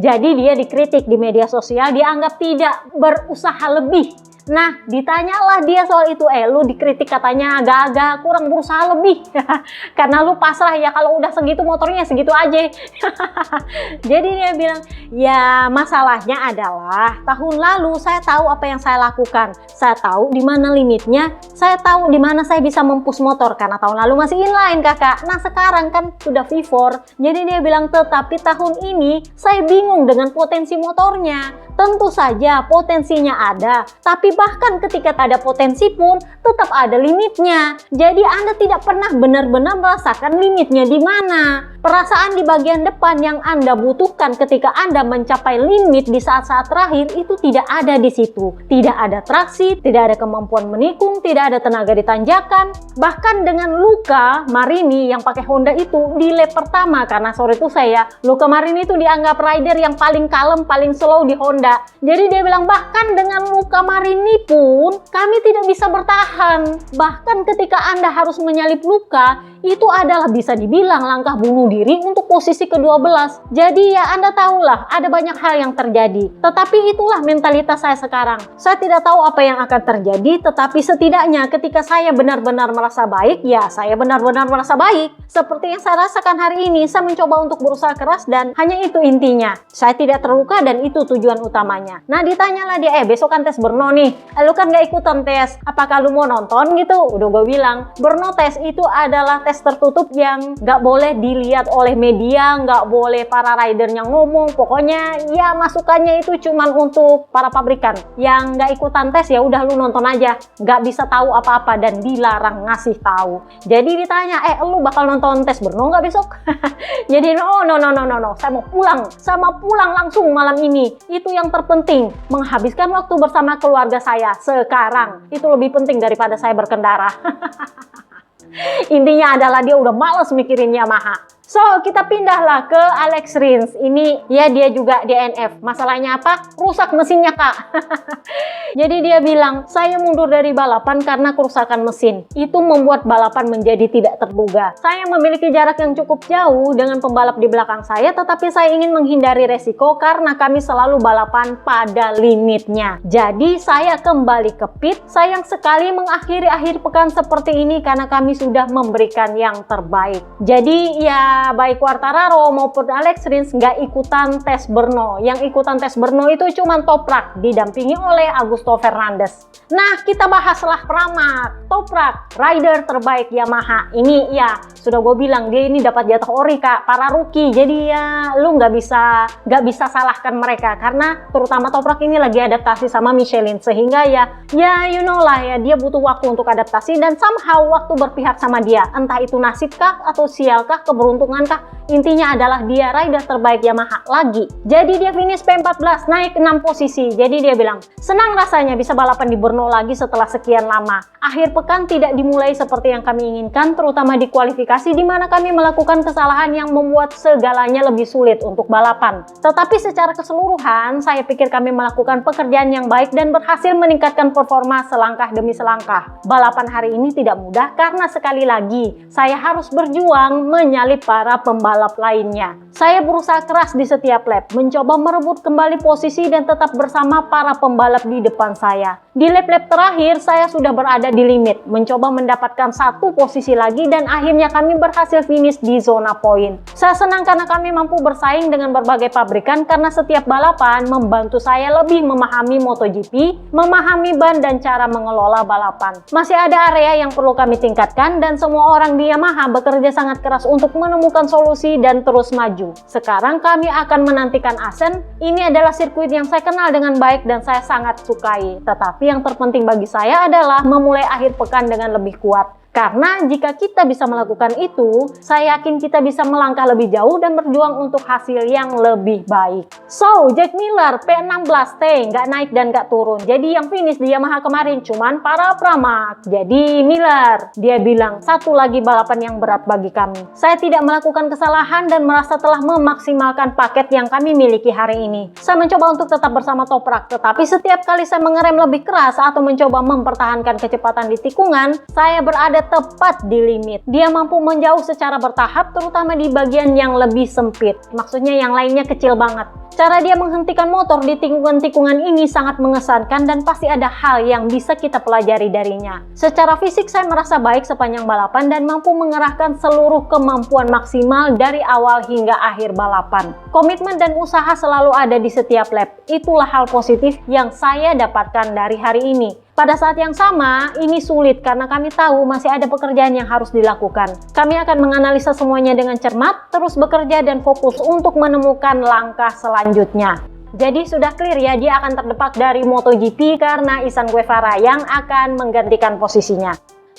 Jadi dia dikritik di media sosial, dianggap tidak berusaha lebih. Nah ditanyalah dia soal itu, lu dikritik katanya agak-agak kurang berusaha lebih. Karena lu pasrah ya, kalau udah segitu motornya segitu aja. Jadi dia bilang ya masalahnya adalah tahun lalu saya tahu apa yang saya lakukan, saya tahu di mana limitnya, saya tahu di mana saya bisa mempush motor karena tahun lalu masih inline, Kakak. Nah sekarang kan sudah V4. Jadi dia bilang tetapi tahun ini saya bingung dengan potensi motornya. Tentu saja potensinya ada, tapi bahkan ketika ada potensi pun tetap ada limitnya. Jadi Anda tidak pernah benar-benar merasakan limitnya di mana. Perasaan di bagian depan yang Anda butuhkan ketika Anda mencapai limit di saat-saat terakhir itu tidak ada di situ. Tidak ada traksi, tidak ada kemampuan menikung, tidak ada tenaga di tanjakan. Bahkan dengan Luca Marini yang pakai Honda itu di lap pertama, karena sorry itu saya, Luca Marini itu dianggap rider yang paling kalem, paling slow di Honda. Jadi dia bilang bahkan dengan Luca Marini ini pun kami tidak bisa bertahan. Bahkan ketika Anda harus menyalip luka, itu adalah bisa dibilang langkah bunuh diri untuk posisi ke-12. Jadi ya Anda tahulah ada banyak hal yang terjadi. Tetapi itulah mentalitas saya sekarang. Saya tidak tahu apa yang akan terjadi, tetapi setidaknya ketika saya benar-benar merasa baik, ya saya benar-benar merasa baik. Seperti yang saya rasakan hari ini, saya mencoba untuk berusaha keras dan hanya itu intinya. Saya tidak terluka dan itu tujuan utamanya. Nah ditanyalah dia, besok kan tes Brno nih. Lu kan gak ikutan tes, apakah lu mau nonton gitu? Udah gue bilang, Brno tes itu adalah tes tertutup yang gak boleh dilihat oleh media, gak boleh para ridernya ngomong. Pokoknya ya masukannya itu cuman untuk para pabrikan. Yang gak ikutan tes ya udah lu nonton aja, gak bisa tahu apa-apa dan dilarang ngasih tahu. Jadi ditanya, lu bakal nonton tes Brno gak besok? Jadi no, saya mau pulang langsung malam ini. Itu yang terpenting, menghabiskan waktu bersama keluarga saya sekarang. Itu lebih penting daripada saya berkendara. Intinya adalah dia udah males mikirin Yamaha. So, kita pindahlah ke Alex Rins. Ini ya dia juga DNF. Masalahnya apa? Rusak mesinnya, Kak. Jadi dia bilang, saya mundur dari balapan karena kerusakan mesin. Itu membuat balapan menjadi tidak terduga. Saya memiliki jarak yang cukup jauh dengan pembalap di belakang saya, tetapi saya ingin menghindari resiko karena kami selalu balapan pada limitnya. Jadi saya kembali ke pit. Sayang sekali mengakhiri akhir pekan seperti ini karena kami sudah memberikan yang terbaik. Jadi ya baik Quartararo maupun Alex Rins nggak ikutan tes Brno. Yang ikutan tes Brno itu cuma Toprak didampingi oleh Augusto Fernandez. Nah kita bahaslah Pramac. Toprak rider terbaik Yamaha. Ini ya sudah gue bilang dia ini dapat jatah ori, Kak, para rookie. Jadi ya lu nggak bisa salahkan mereka karena terutama Toprak ini lagi adaptasi sama Michelin sehingga ya you know lah ya dia butuh waktu untuk adaptasi dan somehow waktu berpihak sama dia. Entah itu nasibkah atau sialkah, keberuntungankah, intinya adalah dia rider terbaik Yamaha lagi. Jadi dia finish P14, naik 6 posisi. Jadi dia bilang, senang rasanya bisa balapan di Brno lagi setelah sekian lama. Akhir pekan tidak dimulai seperti yang kami inginkan, terutama di kualifikasi di mana kami melakukan kesalahan yang membuat segalanya lebih sulit untuk balapan. Tetapi secara keseluruhan, saya pikir kami melakukan pekerjaan yang baik dan berhasil meningkatkan performa selangkah demi selangkah. Balapan hari ini tidak mudah karena sekali lagi, saya harus berjuang menyalip para pembalap lainnya. Saya berusaha keras di setiap lap, mencoba merebut kembali posisi dan tetap bersama para pembalap di depan saya. Di lap-lap terakhir, saya sudah berada di limit, mencoba mendapatkan satu posisi lagi dan akhirnya kami berhasil finish di zona poin. Saya senang karena kami mampu bersaing dengan berbagai pabrikan karena setiap balapan membantu saya lebih memahami MotoGP, memahami ban dan cara mengelola balapan. Masih ada area yang perlu kami tingkatkan dan semua orang di Yamaha bekerja sangat keras untuk menemukan solusi dan terus maju. Sekarang kami akan menantikan Assen. Ini adalah sirkuit yang saya kenal dengan baik dan saya sangat sukai. Tetapi yang terpenting bagi saya adalah memulai akhir pekan dengan lebih kuat. Karena jika kita bisa melakukan itu, saya yakin kita bisa melangkah lebih jauh dan berjuang untuk hasil yang lebih baik. So, Jack Miller P16T nggak naik dan nggak turun. Jadi yang finish di Yamaha kemarin cuman para Pramac. Jadi Miller, dia bilang satu lagi balapan yang berat bagi kami. Saya tidak melakukan kesalahan dan merasa telah memaksimalkan paket yang kami miliki hari ini. Saya mencoba untuk tetap bersama Toprak, tetapi setiap kali saya mengerem lebih keras atau mencoba mempertahankan kecepatan di tikungan, saya berada tepat di limit. Dia mampu menjauh secara bertahap, terutama di bagian yang lebih sempit. Maksudnya yang lainnya kecil banget. Cara dia menghentikan motor di tikungan-tikungan ini sangat mengesankan dan pasti ada hal yang bisa kita pelajari darinya. Secara fisik saya merasa baik sepanjang balapan dan mampu mengerahkan seluruh kemampuan maksimal dari awal hingga akhir balapan. Komitmen dan usaha selalu ada di setiap lap. Itulah hal positif yang saya dapatkan dari hari ini. Pada saat yang sama, ini sulit karena kami tahu masih ada pekerjaan yang harus dilakukan. Kami akan menganalisa semuanya dengan cermat, terus bekerja dan fokus untuk menemukan langkah selanjutnya. Jadi sudah clear ya, dia akan terdepak dari MotoGP karena Izan Guevara yang akan menggantikan posisinya.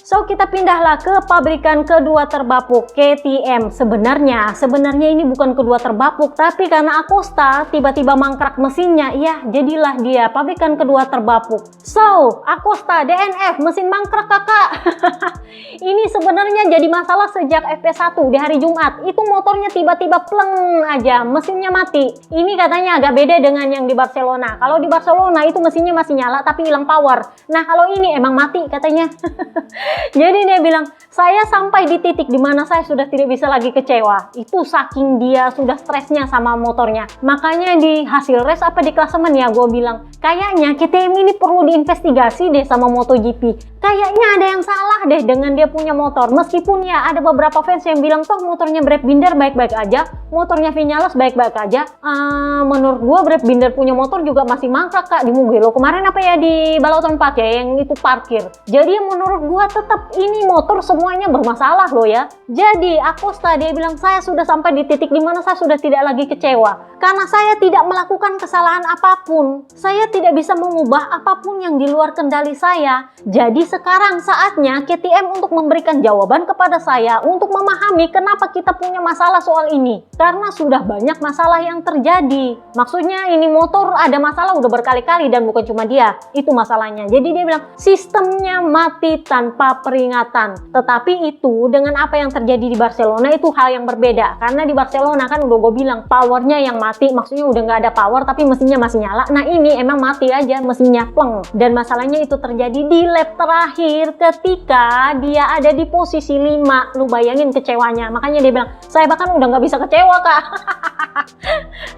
So kita pindahlah ke pabrikan kedua terbapuk, KTM. Sebenarnya ini bukan kedua terbapuk, tapi karena Akosta tiba-tiba mangkrak mesinnya, ya jadilah dia pabrikan kedua terbapuk. So Akosta DNF, mesin mangkrak kakak. Ini sebenarnya jadi masalah sejak FP1 di hari Jumat. Itu motornya tiba-tiba pleng aja, mesinnya mati. Ini katanya agak beda dengan yang di Barcelona. Kalau di Barcelona itu mesinnya masih nyala tapi hilang power. Nah kalau ini emang mati katanya. Jadi dia bilang, saya sampai di titik dimana saya sudah tidak bisa lagi kecewa. Itu saking dia sudah stresnya sama motornya. Makanya di hasil race apa di klasemen ya, gue bilang, kayaknya KTM ini perlu diinvestigasi deh sama MotoGP. Kayaknya ada yang salah deh dengan dia punya motor. Meskipun ya ada beberapa fans yang bilang toh motornya Brad Binder baik-baik aja, motornya Vinales baik-baik aja. Menurut gue Brad Binder punya motor juga masih mangkrak kak di Mugello. Kemarin apa ya di Balaton 4 ya yang itu parkir. Jadi menurut gue tetap ini motor semuanya bermasalah loh ya. Jadi Akosta dia bilang saya sudah sampai di titik dimana saya sudah tidak lagi kecewa. Karena saya tidak melakukan kesalahan apapun. Saya tidak bisa mengubah apapun yang di luar kendali saya. Jadi sekarang saatnya KTM untuk memberikan jawaban kepada saya untuk memahami kenapa kita punya masalah soal ini. Karena sudah banyak masalah yang terjadi. Maksudnya ini motor ada masalah udah berkali-kali dan bukan cuma dia. Itu masalahnya. Jadi dia bilang sistemnya mati tanpa peringatan. Tetapi itu dengan apa yang terjadi di Barcelona itu hal yang berbeda. Karena di Barcelona kan udah gue bilang powernya yang mati. Maksudnya udah nggak ada power tapi mesinnya masih nyala. Nah ini emang mati aja mesinnya pleng. Dan masalahnya itu terjadi di lap terakhir ketika dia ada di posisi 5. Lu bayangin kecewanya. Makanya dia bilang saya bahkan udah nggak bisa kecewa kak.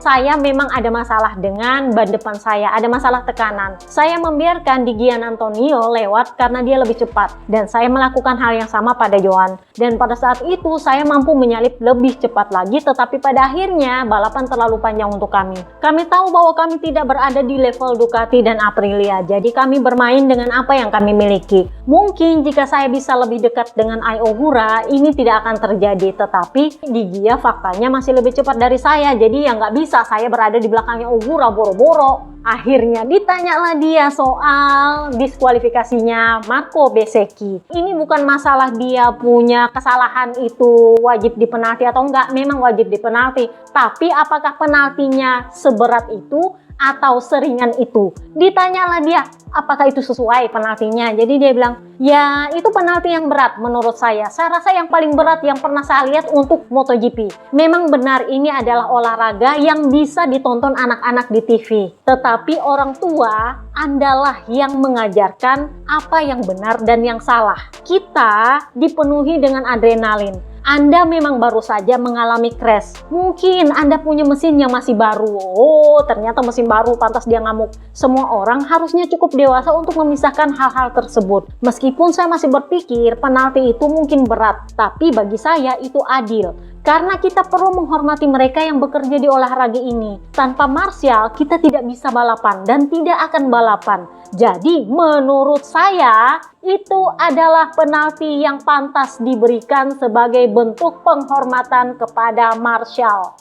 Saya memang ada masalah dengan ban depan saya. Ada masalah tekanan. Saya membiarkan di Gian Antonio lewat karena dia lebih cepat. Dan saya melakukan hal yang sama pada Johan. Dan pada saat itu saya mampu menyalip lebih cepat lagi. Tetapi pada akhirnya balapan terlalu panjang untuk kami. Kami tahu bahwa kami tidak berada di level Ducati dan Aprilia. Jadi kami bermain dengan apa yang kami miliki. Mungkin jika saya bisa lebih dekat dengan Ai Ogura, ini tidak akan terjadi. Tetapi di Gia faktanya masih lebih cepat dari saya. Jadi ya nggak bisa saya berada di belakangnya Ogura boro-boro. Akhirnya ditanyalah dia soal diskualifikasinya Marco Bezzecchi. Ini bukan masalah dia punya kesalahan itu wajib dipenalti atau enggak, memang wajib dipenalti. Tapi apakah penaltinya seberat itu atau seringan itu? Ditanyalah dia, apakah itu sesuai penaltinya? Jadi dia bilang, ya itu penalti yang berat menurut saya. Saya rasa yang paling berat yang pernah saya lihat untuk MotoGP. Memang benar ini adalah olahraga yang bisa ditonton anak-anak di TV. Tetapi orang tua Andalah yang mengajarkan apa yang benar dan yang salah. Kita dipenuhi dengan adrenalin. Anda memang baru saja mengalami crash. Mungkin Anda punya mesin yang masih baru. Oh, ternyata mesin baru, pantas dia ngamuk. Semua orang harusnya cukup dewasa untuk memisahkan hal-hal tersebut. Meskipun saya masih berpikir penalti itu mungkin berat, tapi bagi saya itu adil. Karena kita perlu menghormati mereka yang bekerja di olahraga ini. Tanpa Martial, kita tidak bisa balapan dan tidak akan balapan. Jadi, menurut saya, itu adalah penalti yang pantas diberikan sebagai bentuk penghormatan kepada Martial.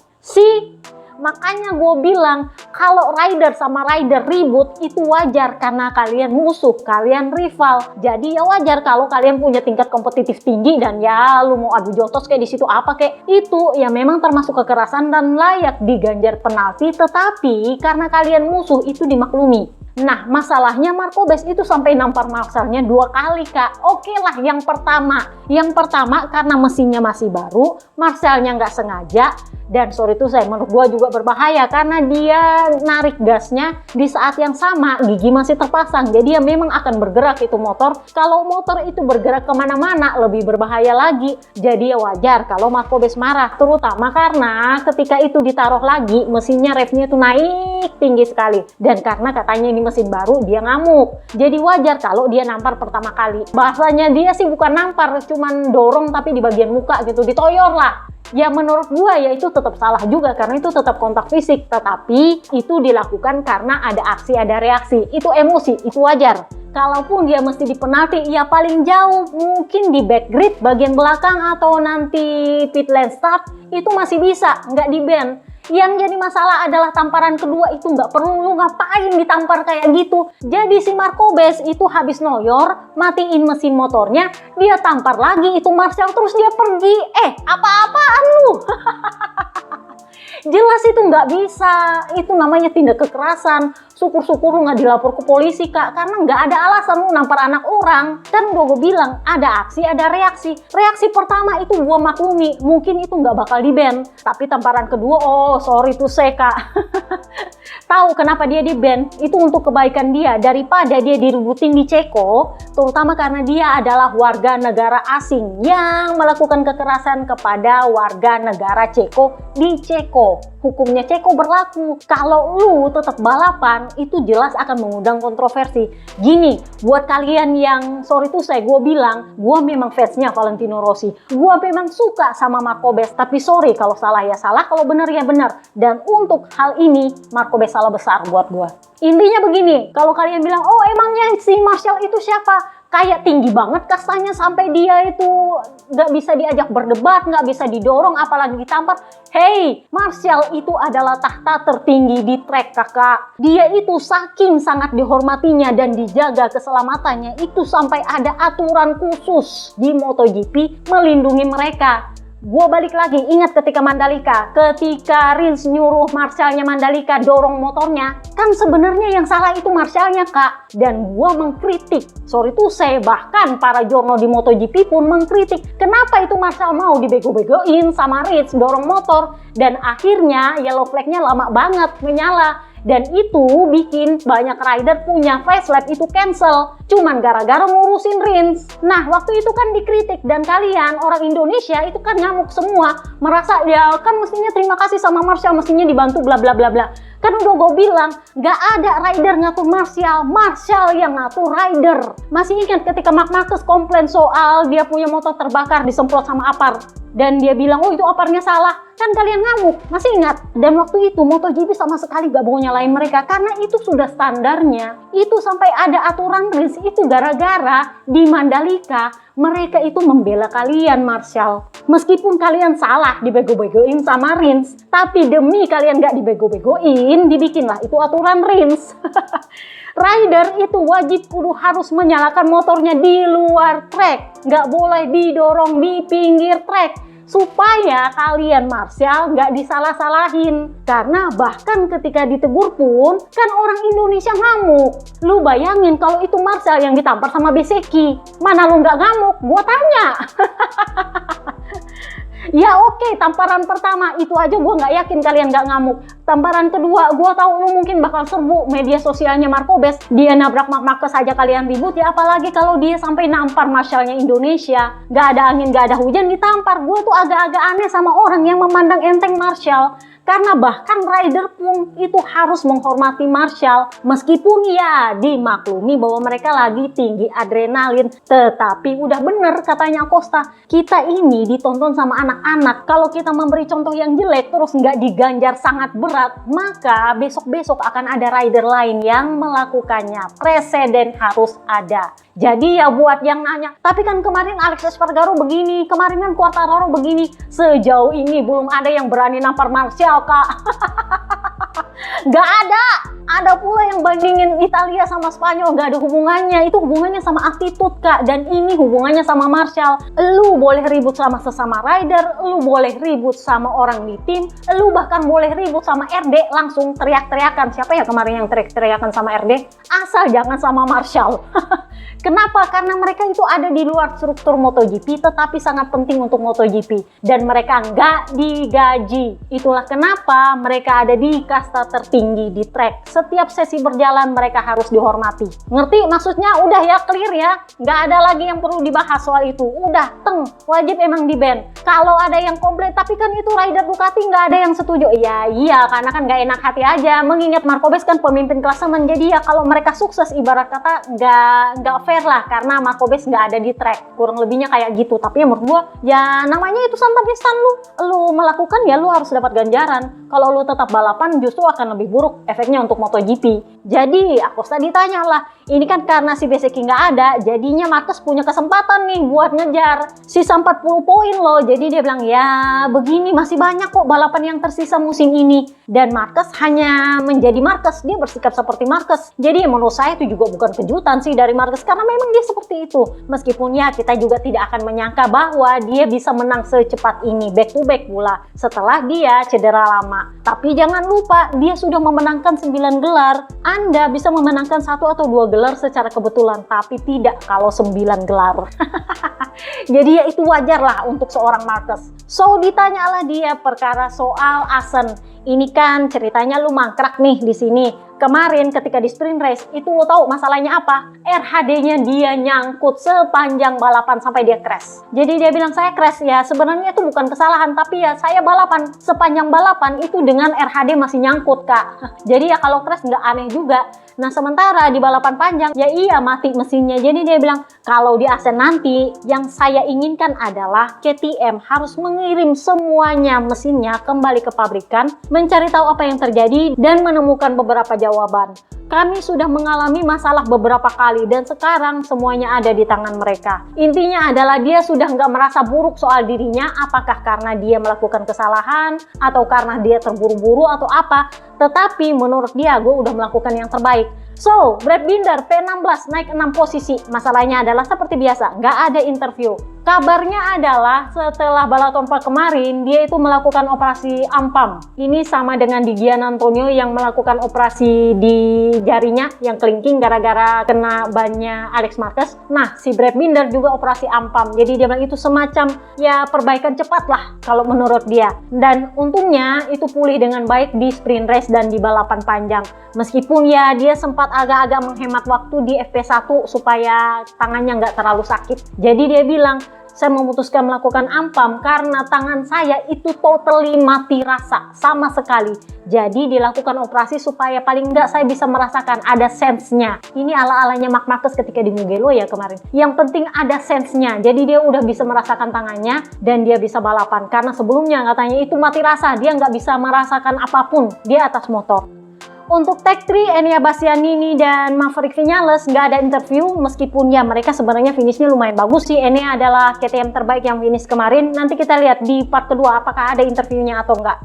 Makanya gue bilang, kalau rider sama rider ribut, itu wajar karena kalian musuh, kalian rival. Jadi ya wajar kalau kalian punya tingkat kompetitif tinggi dan ya lu mau adu jotos kayak di situ apa kayak itu ya memang termasuk kekerasan dan layak diganjar penalti. Tetapi karena kalian musuh itu dimaklumi. Nah, masalahnya Marco Bez itu sampai nampar Marcelnya 2 kali, Kak. Oke lah, yang pertama karena mesinnya masih baru, Marcelnya nggak sengaja, dan sorry itu saya menurut gua juga berbahaya karena dia narik gasnya di saat yang sama, gigi masih terpasang, jadi ya memang akan bergerak itu motor. Kalau motor itu bergerak kemana-mana, lebih berbahaya lagi. Jadi ya wajar kalau Marco Bez marah, terutama karena ketika itu ditaruh lagi, mesinnya revnya itu naik tinggi sekali, dan karena katanya ini mesin baru, dia ngamuk. Jadi wajar kalau dia nampar pertama kali. Bahasanya dia sih bukan nampar, cuman dorong tapi di bagian muka gitu, ditoyor lah. Ya menurut gua ya itu tetap salah juga karena itu tetap kontak fisik. Tetapi itu dilakukan karena ada aksi, ada reaksi. Itu emosi, itu wajar. Kalaupun dia mesti dipenalti, ya paling jauh mungkin di back grid bagian belakang atau nanti pit lane start, itu masih bisa, nggak di ban. Yang jadi masalah adalah tamparan kedua itu nggak perlu, lu ngapain ditampar kayak gitu. Jadi si Marco-Bes itu habis noyor, matiin mesin motornya, dia tampar lagi itu Marshall terus dia pergi. Apa-apaan lu? Jelas itu nggak bisa, itu namanya tindak kekerasan. Syukur-syukur lu nggak dilapor ke polisi kak, karena nggak ada alasan lu nampar anak orang. Kan udah gue bilang, ada aksi, ada reaksi. Reaksi pertama itu gue maklumi, mungkin itu nggak bakal di-ban. Tapi tamparan kedua, oh sorry tuh saya kak. Tahu kenapa dia di-ban? Itu untuk kebaikan dia, daripada dia diributin di Ceko, terutama karena dia adalah warga negara asing yang melakukan kekerasan kepada warga negara Ceko di Ceko. Hukumnya Ceko berlaku. Kalau lu tetap balapan, itu jelas akan mengundang kontroversi. Gini, buat kalian yang sorry tuh gue bilang, gue memang fansnya Valentino Rossi. Gue memang suka sama Marco-Bes, tapi sorry kalau salah ya salah, kalau benar ya benar. Dan untuk hal ini, Marco-Bes salah besar buat gue. Intinya begini, kalau kalian bilang, oh emangnya si Marshall itu siapa? Kayak tinggi banget kastanya sampai dia itu nggak bisa diajak berdebat, nggak bisa didorong, apalagi ditampar. Hey, Marshall itu adalah tahta tertinggi di trek kakak. Dia itu saking sangat dihormatinya dan dijaga keselamatannya, itu sampai ada aturan khusus di MotoGP melindungi mereka. Gue balik lagi, ingat ketika Mandalika, ketika Rins nyuruh Marshallnya Mandalika dorong motornya, kan sebenarnya yang salah itu Marshallnya kak. Dan gue mengkritik, sorry tuh saya bahkan para jurno di MotoGP pun mengkritik, kenapa itu Marshall mau dibego-begoin sama Rins dorong motor, dan akhirnya yellow flagnya lama banget menyala. Dan itu bikin banyak rider punya face lap itu cancel. Cuman gara-gara ngurusin Rins. Nah, waktu itu kan dikritik. Dan kalian, orang Indonesia itu kan ngamuk semua. Merasa, ya kan mestinya terima kasih sama Marshall. Mestinya dibantu bla bla bla bla. Kan udah gue bilang, gak ada rider ngatur Marshall. Marshall yang ngatur rider. Masih ingat ketika Marc Marquez komplain soal dia punya motor terbakar disemprot sama apar. Dan dia bilang, oh itu aparnya salah. Kan kalian ngamuk, masih ingat? Dan waktu itu MotoGP sama sekali gak mau nyalain mereka. Karena itu sudah standarnya. Itu sampai ada aturan Rins itu gara-gara di Mandalika. Mereka itu membela kalian Marshall. Meskipun kalian salah dibego-begoin sama Rins. Tapi demi kalian gak dibego-begoin, dibikinlah itu aturan Rins. Rider itu wajib kudu harus menyalakan motornya di luar trek. Nggak boleh didorong di pinggir trek. Supaya kalian Marshall nggak disalah-salahin. Karena bahkan ketika ditegur pun, kan orang Indonesia ngamuk. Lu bayangin kalau itu Marshall yang ditampar sama Bezzecchi. Mana lu nggak ngamuk? Gua tanya. Ya oke, tamparan pertama itu aja gue nggak yakin kalian nggak ngamuk. Tamparan kedua, gue tahu lu mungkin bakal serbu media sosialnya Marco-Bes. Dia nabrak Marc Marquez saja kalian ribut ya, apalagi kalau dia sampai nampar Marshallnya Indonesia. Nggak ada angin, nggak ada hujan ditampar. Gue tuh agak-agak aneh sama orang yang memandang enteng Marshall. Karena bahkan rider pun itu harus menghormati Marshall. Meskipun ya dimaklumi bahwa mereka lagi tinggi adrenalin. Tetapi udah bener katanya Acosta, kita ini ditonton sama anak-anak. Kalau kita memberi contoh yang jelek terus nggak diganjar sangat berat, maka besok-besok akan ada rider lain yang melakukannya. Presiden harus ada. Jadi ya buat yang nanya, tapi kan kemarin Alex Espargaro begini, kemarin kan Quartararo begini. Sejauh ini belum ada yang berani nampar Marshall kak. Gak ada. Ada pula yang bandingin Italia sama Spanyol, gak ada hubungannya. Itu hubungannya sama attitude kak. Dan ini hubungannya sama Marshall. Lu boleh ribut sama sesama rider, lu boleh ribut sama orang di tim, lu bahkan boleh ribut sama RD, langsung teriak-teriakan. Siapa ya kemarin yang teriak-teriakan sama RD? Asal jangan sama Marshall. Kenapa? Karena mereka itu ada di luar struktur MotoGP, tetapi sangat penting untuk MotoGP. Dan mereka nggak digaji. Itulah kenapa mereka ada di kasta tertinggi di track. Setiap sesi berjalan mereka harus dihormati. Ngerti maksudnya? Udah ya, clear ya. Nggak ada lagi yang perlu dibahas soal itu. Udah, wajib emang di-ban. Kalau ada yang komplain, tapi kan itu rider Ducati nggak ada yang setuju. Iya, karena kan nggak enak hati aja. Mengingat Marco-Bes kan pemimpin klasemen. Jadi ya kalau mereka sukses, ibarat kata nggak fair lah. Karena Marco-Bes nggak ada di track. Kurang lebihnya kayak gitu. Tapi ya menurut gua, ya namanya itu santan lu melakukan ya lu harus dapat ganjaran. Kalau lu tetap balapan justru akan lebih buruk efeknya untuk MotoGP. Jadi Acosta ditanya lah, ini kan karena si Bezzecchi nggak ada, jadinya Marquez punya kesempatan nih buat ngejar sisa 40 poin loh. Jadi dia bilang, ya begini masih banyak kok balapan yang tersisa musim ini. Dan Marquez hanya menjadi Marquez, dia bersikap seperti Marquez. Jadi menurut saya itu juga bukan kejutan sih dari Marquez, karena memang dia seperti itu. Meskipun ya kita juga tidak akan menyangka bahwa dia bisa menang secepat ini, back to back pula, setelah dia cedera lama. Tapi jangan lupa, dia sudah memenangkan 9 gelar. Anda bisa memenangkan 1 atau 2 gelar secara kebetulan, tapi tidak kalau 9 gelar. Jadi ya itu wajar lah untuk seorang Marquez. So ditanyalah dia perkara soal Asen. Ini kan ceritanya lu mangkrak nih di sini. Kemarin ketika di sprint race itu lo tahu masalahnya apa? RHD-nya dia nyangkut sepanjang balapan sampai dia crash. Jadi dia bilang saya crash ya sebenarnya itu bukan kesalahan, tapi ya saya balapan sepanjang balapan itu dengan RHD masih nyangkut kak. Jadi ya kalau crash nggak aneh juga. Nah sementara di balapan panjang ya iya mati mesinnya. Jadi dia bilang kalau di Asen nanti yang saya inginkan adalah KTM harus mengirim semuanya mesinnya kembali ke pabrikan, mencari tahu apa yang terjadi dan menemukan beberapa jawaban. Kami sudah mengalami masalah beberapa kali dan sekarang semuanya ada di tangan mereka. Intinya adalah dia sudah nggak merasa buruk soal dirinya, apakah karena dia melakukan kesalahan atau karena dia terburu-buru atau apa. Tetapi menurut dia gue udah melakukan yang terbaik. So, Brad Binder P16 naik 6 posisi. Masalahnya adalah seperti biasa, nggak ada interview. Kabarnya adalah setelah balapan kemarin, dia itu melakukan operasi ampam. Ini sama dengan di Gian Antonio yang melakukan operasi di jarinya yang kelingking gara-gara kena bannya Alex Marquez. Nah, si Brad Binder juga operasi ampam. Jadi dia bilang itu semacam ya perbaikan cepat lah kalau menurut dia. Dan untungnya itu pulih dengan baik di sprint race dan di balapan panjang. Meskipun ya dia sempat agak-agak menghemat waktu di FP1 supaya tangannya nggak terlalu sakit. Jadi dia bilang, saya memutuskan melakukan ampam karena tangan saya itu totally mati rasa sama sekali. Jadi dilakukan operasi supaya paling nggak saya bisa merasakan ada sense-nya. Ini ala-alanya Marc Marquez ketika di Mugello ya kemarin. Yang penting ada sense-nya. Jadi dia udah bisa merasakan tangannya dan dia bisa balapan. Karena sebelumnya katanya itu mati rasa. Dia nggak bisa merasakan apapun di atas motor. Untuk Tech 3, Enea Bastianini dan Maverick Vinales nggak ada interview, meskipun ya mereka sebenarnya finishnya lumayan bagus sih. Enea adalah KTM terbaik yang finish kemarin. Nanti kita lihat di part kedua apakah ada interviewnya atau enggak.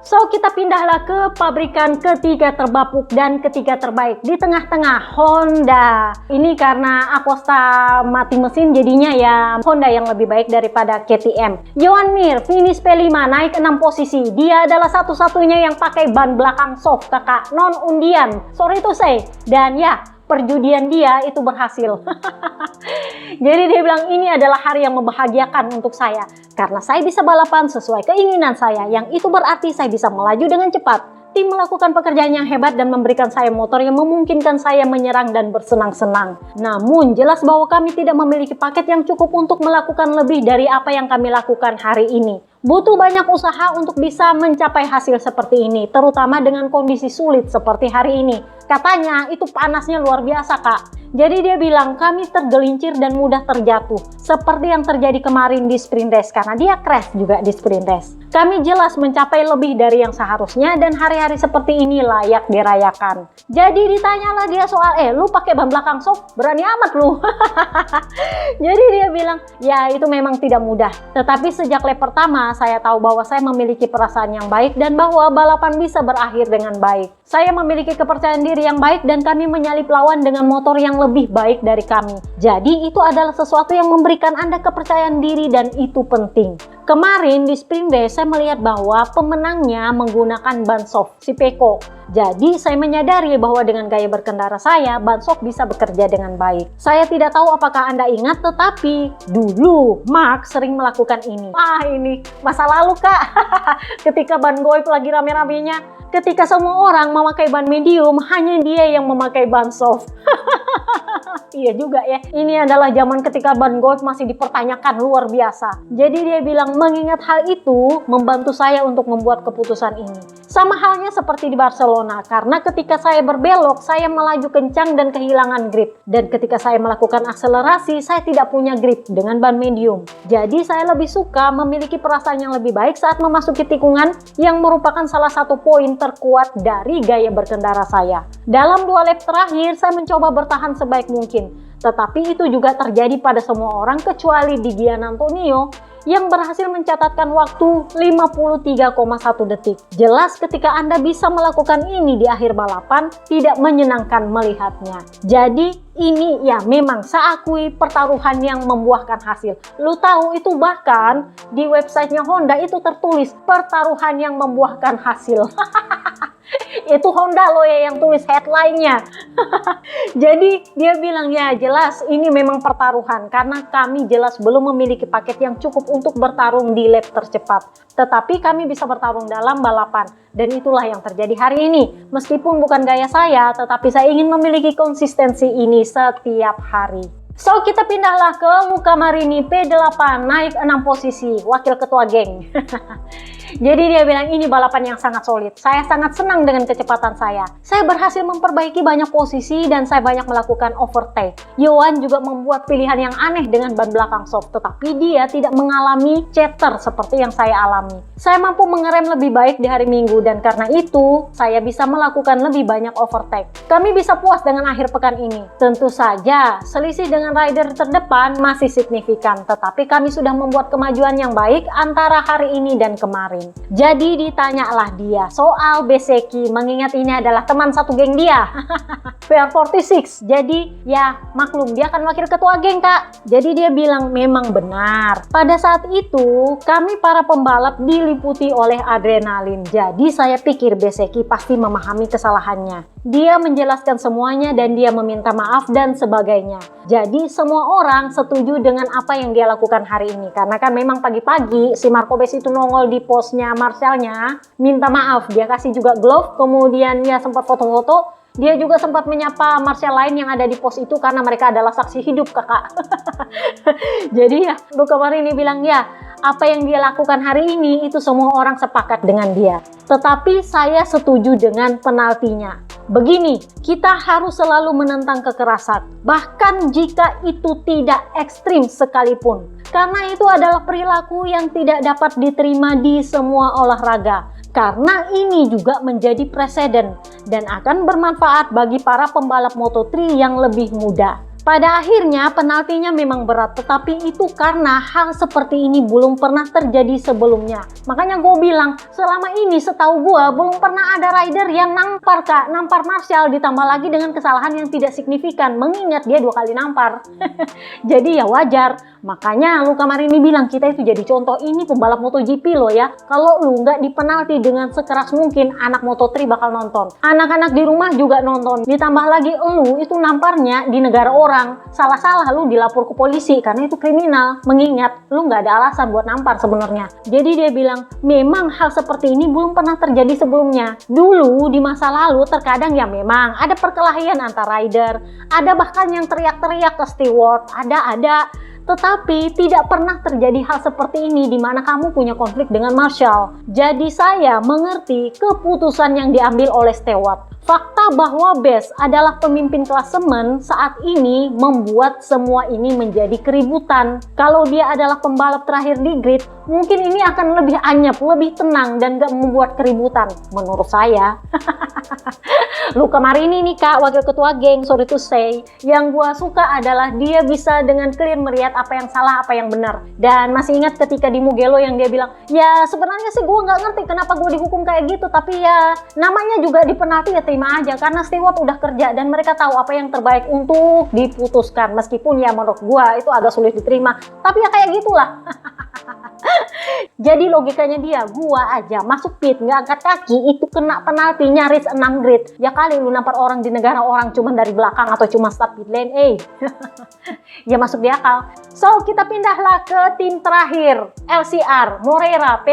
So kita pindahlah ke pabrikan ketiga terbapuk dan ketiga terbaik. Di tengah-tengah Honda. Ini karena Acosta mati mesin jadinya ya Honda yang lebih baik daripada KTM. Joan Mir finish P5 naik 6 posisi. Dia adalah satu-satunya yang pakai ban belakang soft kakak, non undian. Sorry to say. Dan ya perjudian dia itu berhasil. Jadi dia bilang ini adalah hari yang membahagiakan untuk saya karena saya bisa balapan sesuai keinginan saya, yang itu berarti saya bisa melaju dengan cepat. Tim melakukan pekerjaan yang hebat dan memberikan saya motor yang memungkinkan saya menyerang dan bersenang-senang. Namun jelas bahwa kami tidak memiliki paket yang cukup untuk melakukan lebih dari apa yang kami lakukan hari ini. Butuh banyak usaha untuk bisa mencapai hasil seperti ini, terutama dengan kondisi sulit seperti hari ini. Katanya itu panasnya luar biasa kak. Jadi dia bilang kami tergelincir dan mudah terjatuh. Seperti yang terjadi kemarin di sprint race karena dia crash juga di sprint race. Kami jelas mencapai lebih dari yang seharusnya dan hari-hari seperti ini layak dirayakan. Jadi ditanyalah dia soal lu pakai ban belakang soft, berani amat lu. Jadi dia bilang ya itu memang tidak mudah. Tetapi sejak lap pertama saya tahu bahwa saya memiliki perasaan yang baik dan bahwa balapan bisa berakhir dengan baik. Saya memiliki kepercayaan diri yang baik dan kami menyalip lawan dengan motor yang lebih baik dari kami. Jadi itu adalah sesuatu yang memberikan Anda kepercayaan diri dan itu penting. Kemarin di sprint race saya melihat bahwa pemenangnya menggunakan ban soft, si Pecco. Jadi saya menyadari bahwa dengan gaya berkendara saya, ban soft bisa bekerja dengan baik. Saya tidak tahu apakah Anda ingat, tetapi dulu Mark sering melakukan ini. Ini masa lalu kak. Ketika ban goib lagi rame-ramenya. Ketika semua orang memakai ban medium, hanya dia yang memakai ban soft. Iya juga ya. Ini adalah zaman ketika ban goib masih dipertanyakan luar biasa. Jadi dia bilang mengingat hal itu membantu saya untuk membuat keputusan ini. Sama halnya seperti di Barcelona, karena ketika saya berbelok, saya melaju kencang dan kehilangan grip. Dan ketika saya melakukan akselerasi, saya tidak punya grip dengan ban medium. Jadi saya lebih suka memiliki perasaan yang lebih baik saat memasuki tikungan, yang merupakan salah satu poin terkuat dari gaya berkendara saya. Dalam 2 lap terakhir, saya mencoba bertahan sebaik mungkin. Tetapi itu juga terjadi pada semua orang kecuali di Gian Antonio yang berhasil mencatatkan waktu 53,1 detik. Jelas ketika Anda bisa melakukan ini di akhir balapan, tidak menyenangkan melihatnya. Jadi ini ya memang saya akui pertaruhan yang membuahkan hasil. Lu tahu itu bahkan di websitenya Honda itu tertulis pertaruhan yang membuahkan hasil. Itu Honda loh ya yang tulis headline-nya. Jadi dia bilang ya jelas ini memang pertaruhan karena kami jelas belum memiliki paket yang cukup untuk bertarung di lap tercepat. Tetapi kami bisa bertarung dalam balapan dan itulah yang terjadi hari ini. Meskipun bukan gaya saya, tetapi saya ingin memiliki konsistensi ini setiap hari. So kita pindahlah ke Luca Marini P8 naik 6 posisi, wakil ketua geng. Jadi dia bilang ini balapan yang sangat solid. Saya sangat senang dengan kecepatan saya. Saya berhasil memperbaiki banyak posisi dan saya banyak melakukan overtake. Johan juga membuat pilihan yang aneh dengan ban belakang soft, tetapi dia tidak mengalami chatter seperti yang saya alami. Saya mampu mengerem lebih baik di hari Minggu dan karena itu saya bisa melakukan lebih banyak overtake. Kami bisa puas dengan akhir pekan ini. Tentu saja selisih dengan rider terdepan masih signifikan, tetapi kami sudah membuat kemajuan yang baik antara hari ini dan kemarin. Jadi ditanyalah dia soal Bezzecchi, mengingat ini adalah teman satu geng dia. PR46. Jadi ya maklum dia kan wakil ketua geng kak. Jadi dia bilang memang benar. Pada saat itu kami para pembalap diliputi oleh adrenalin. Jadi saya pikir Bezzecchi pasti memahami kesalahannya. Dia menjelaskan semuanya dan dia meminta maaf dan sebagainya. Jadi semua orang setuju dengan apa yang dia lakukan hari ini. Karena kan memang pagi-pagi si Marco Bez itu nongol di postnya Marcelnya, minta maaf. Dia kasih juga glove, kemudian ya sempat foto-foto. Dia juga sempat menyapa Marcel lain yang ada di pos itu karena mereka adalah saksi hidup kakak. Jadi ya Luca Marini bilang ya apa yang dia lakukan hari ini itu semua orang sepakat dengan dia. Tetapi saya setuju dengan penaltinya. Begini, kita harus selalu menentang kekerasan, bahkan jika itu tidak ekstrim sekalipun. Karena itu adalah perilaku yang tidak dapat diterima di semua olahraga. Karena ini juga menjadi preseden dan akan bermanfaat bagi para pembalap Moto3 yang lebih muda. Pada akhirnya penaltinya memang berat, tetapi itu karena hal seperti ini belum pernah terjadi sebelumnya. Makanya gue bilang, selama ini setahu gue belum pernah ada rider yang nampar kak, nampar Marshall ditambah lagi dengan kesalahan yang tidak signifikan, mengingat dia 2 kali nampar. Jadi ya wajar. Makanya Luca Marini bilang kita itu jadi contoh, ini pembalap MotoGP loh ya. Kalau lu nggak dipenalti dengan sekeras mungkin, anak Moto3 bakal nonton. Anak-anak di rumah juga nonton. Ditambah lagi lu itu namparnya di negara orang. Salah-salah lu dilapor ke polisi karena itu kriminal. Mengingat lu nggak ada alasan buat nampar sebenarnya. Jadi dia bilang memang hal seperti ini belum pernah terjadi sebelumnya. Dulu di masa lalu terkadang ya memang ada perkelahian antar rider. Ada bahkan yang teriak-teriak ke steward. Ada. Tetapi tidak pernah terjadi hal seperti ini di mana kamu punya konflik dengan Marshall. Jadi saya mengerti keputusan yang diambil oleh steward. Fakta bahwa Bez adalah pemimpin klasemen saat ini membuat semua ini menjadi keributan. Kalau dia adalah pembalap terakhir di grid, mungkin ini akan lebih anyep, lebih tenang dan gak membuat keributan menurut saya. Luca Marini nih kak, wakil ketua geng, sorry to say, yang gua suka adalah dia bisa dengan clear melihat apa yang salah, apa yang benar. Dan masih ingat ketika di Mugello yang dia bilang, ya sebenarnya sih gua nggak ngerti kenapa gua dihukum kayak gitu, tapi ya namanya juga di penalti ya terima aja karena steward udah kerja dan mereka tahu apa yang terbaik untuk diputuskan. Meskipun ya menurut gua itu agak sulit diterima, tapi ya kayak gitulah. Jadi logikanya dia, gua aja masuk pit nggak angkat kaki itu kena penalti nyaris 6 grid. Ya kali lu nampar orang di negara orang cuman dari belakang atau cuma start pit lane, ya masuk di akal. So kita pindahlah ke tim terakhir, LCR Moreira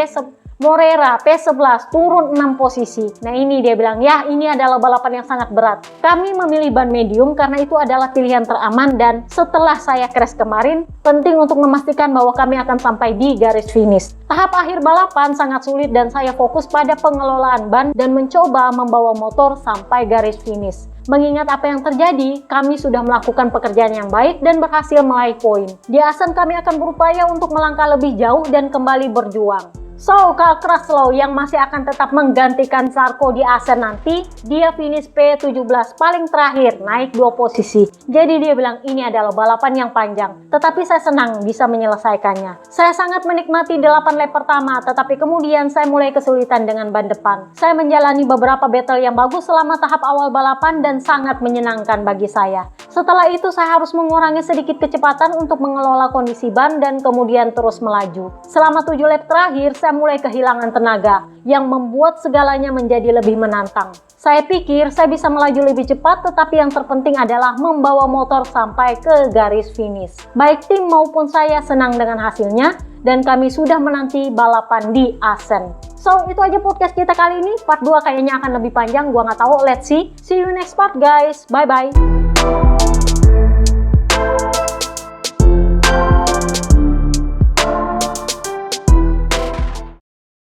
Morera P11 turun 6 posisi. Nah ini dia bilang, ya ini adalah balapan yang sangat berat. Kami memilih ban medium karena itu adalah pilihan teraman dan setelah saya crash kemarin, penting untuk memastikan bahwa kami akan sampai di garis finish. Tahap akhir balapan sangat sulit dan saya fokus pada pengelolaan ban dan mencoba membawa motor sampai garis finish. Mengingat apa yang terjadi, kami sudah melakukan pekerjaan yang baik dan berhasil meraih poin. Di Asen kami akan berupaya untuk melangkah lebih jauh dan kembali berjuang. So, Carl Kraslow yang masih akan tetap menggantikan Zarco di Asen nanti, dia finish P17 paling terakhir, naik 2 posisi. Jadi dia bilang ini adalah balapan yang panjang, tetapi saya senang bisa menyelesaikannya. Saya sangat menikmati 8 lap pertama, tetapi kemudian saya mulai kesulitan dengan ban depan. Saya menjalani beberapa battle yang bagus selama tahap awal balapan dan sangat menyenangkan bagi saya. Setelah itu saya harus mengurangi sedikit kecepatan untuk mengelola kondisi ban dan kemudian terus melaju. Selama 7 lap terakhir, saya mulai kehilangan tenaga, yang membuat segalanya menjadi lebih menantang. Saya pikir saya bisa melaju lebih cepat, tetapi yang terpenting adalah membawa motor sampai ke garis finish. Baik tim maupun saya senang dengan hasilnya, dan kami sudah menanti balapan di Asen. So, itu aja podcast kita kali ini. Part 2 kayaknya akan lebih panjang, gua nggak tahu, let's see. See you next part guys, bye-bye.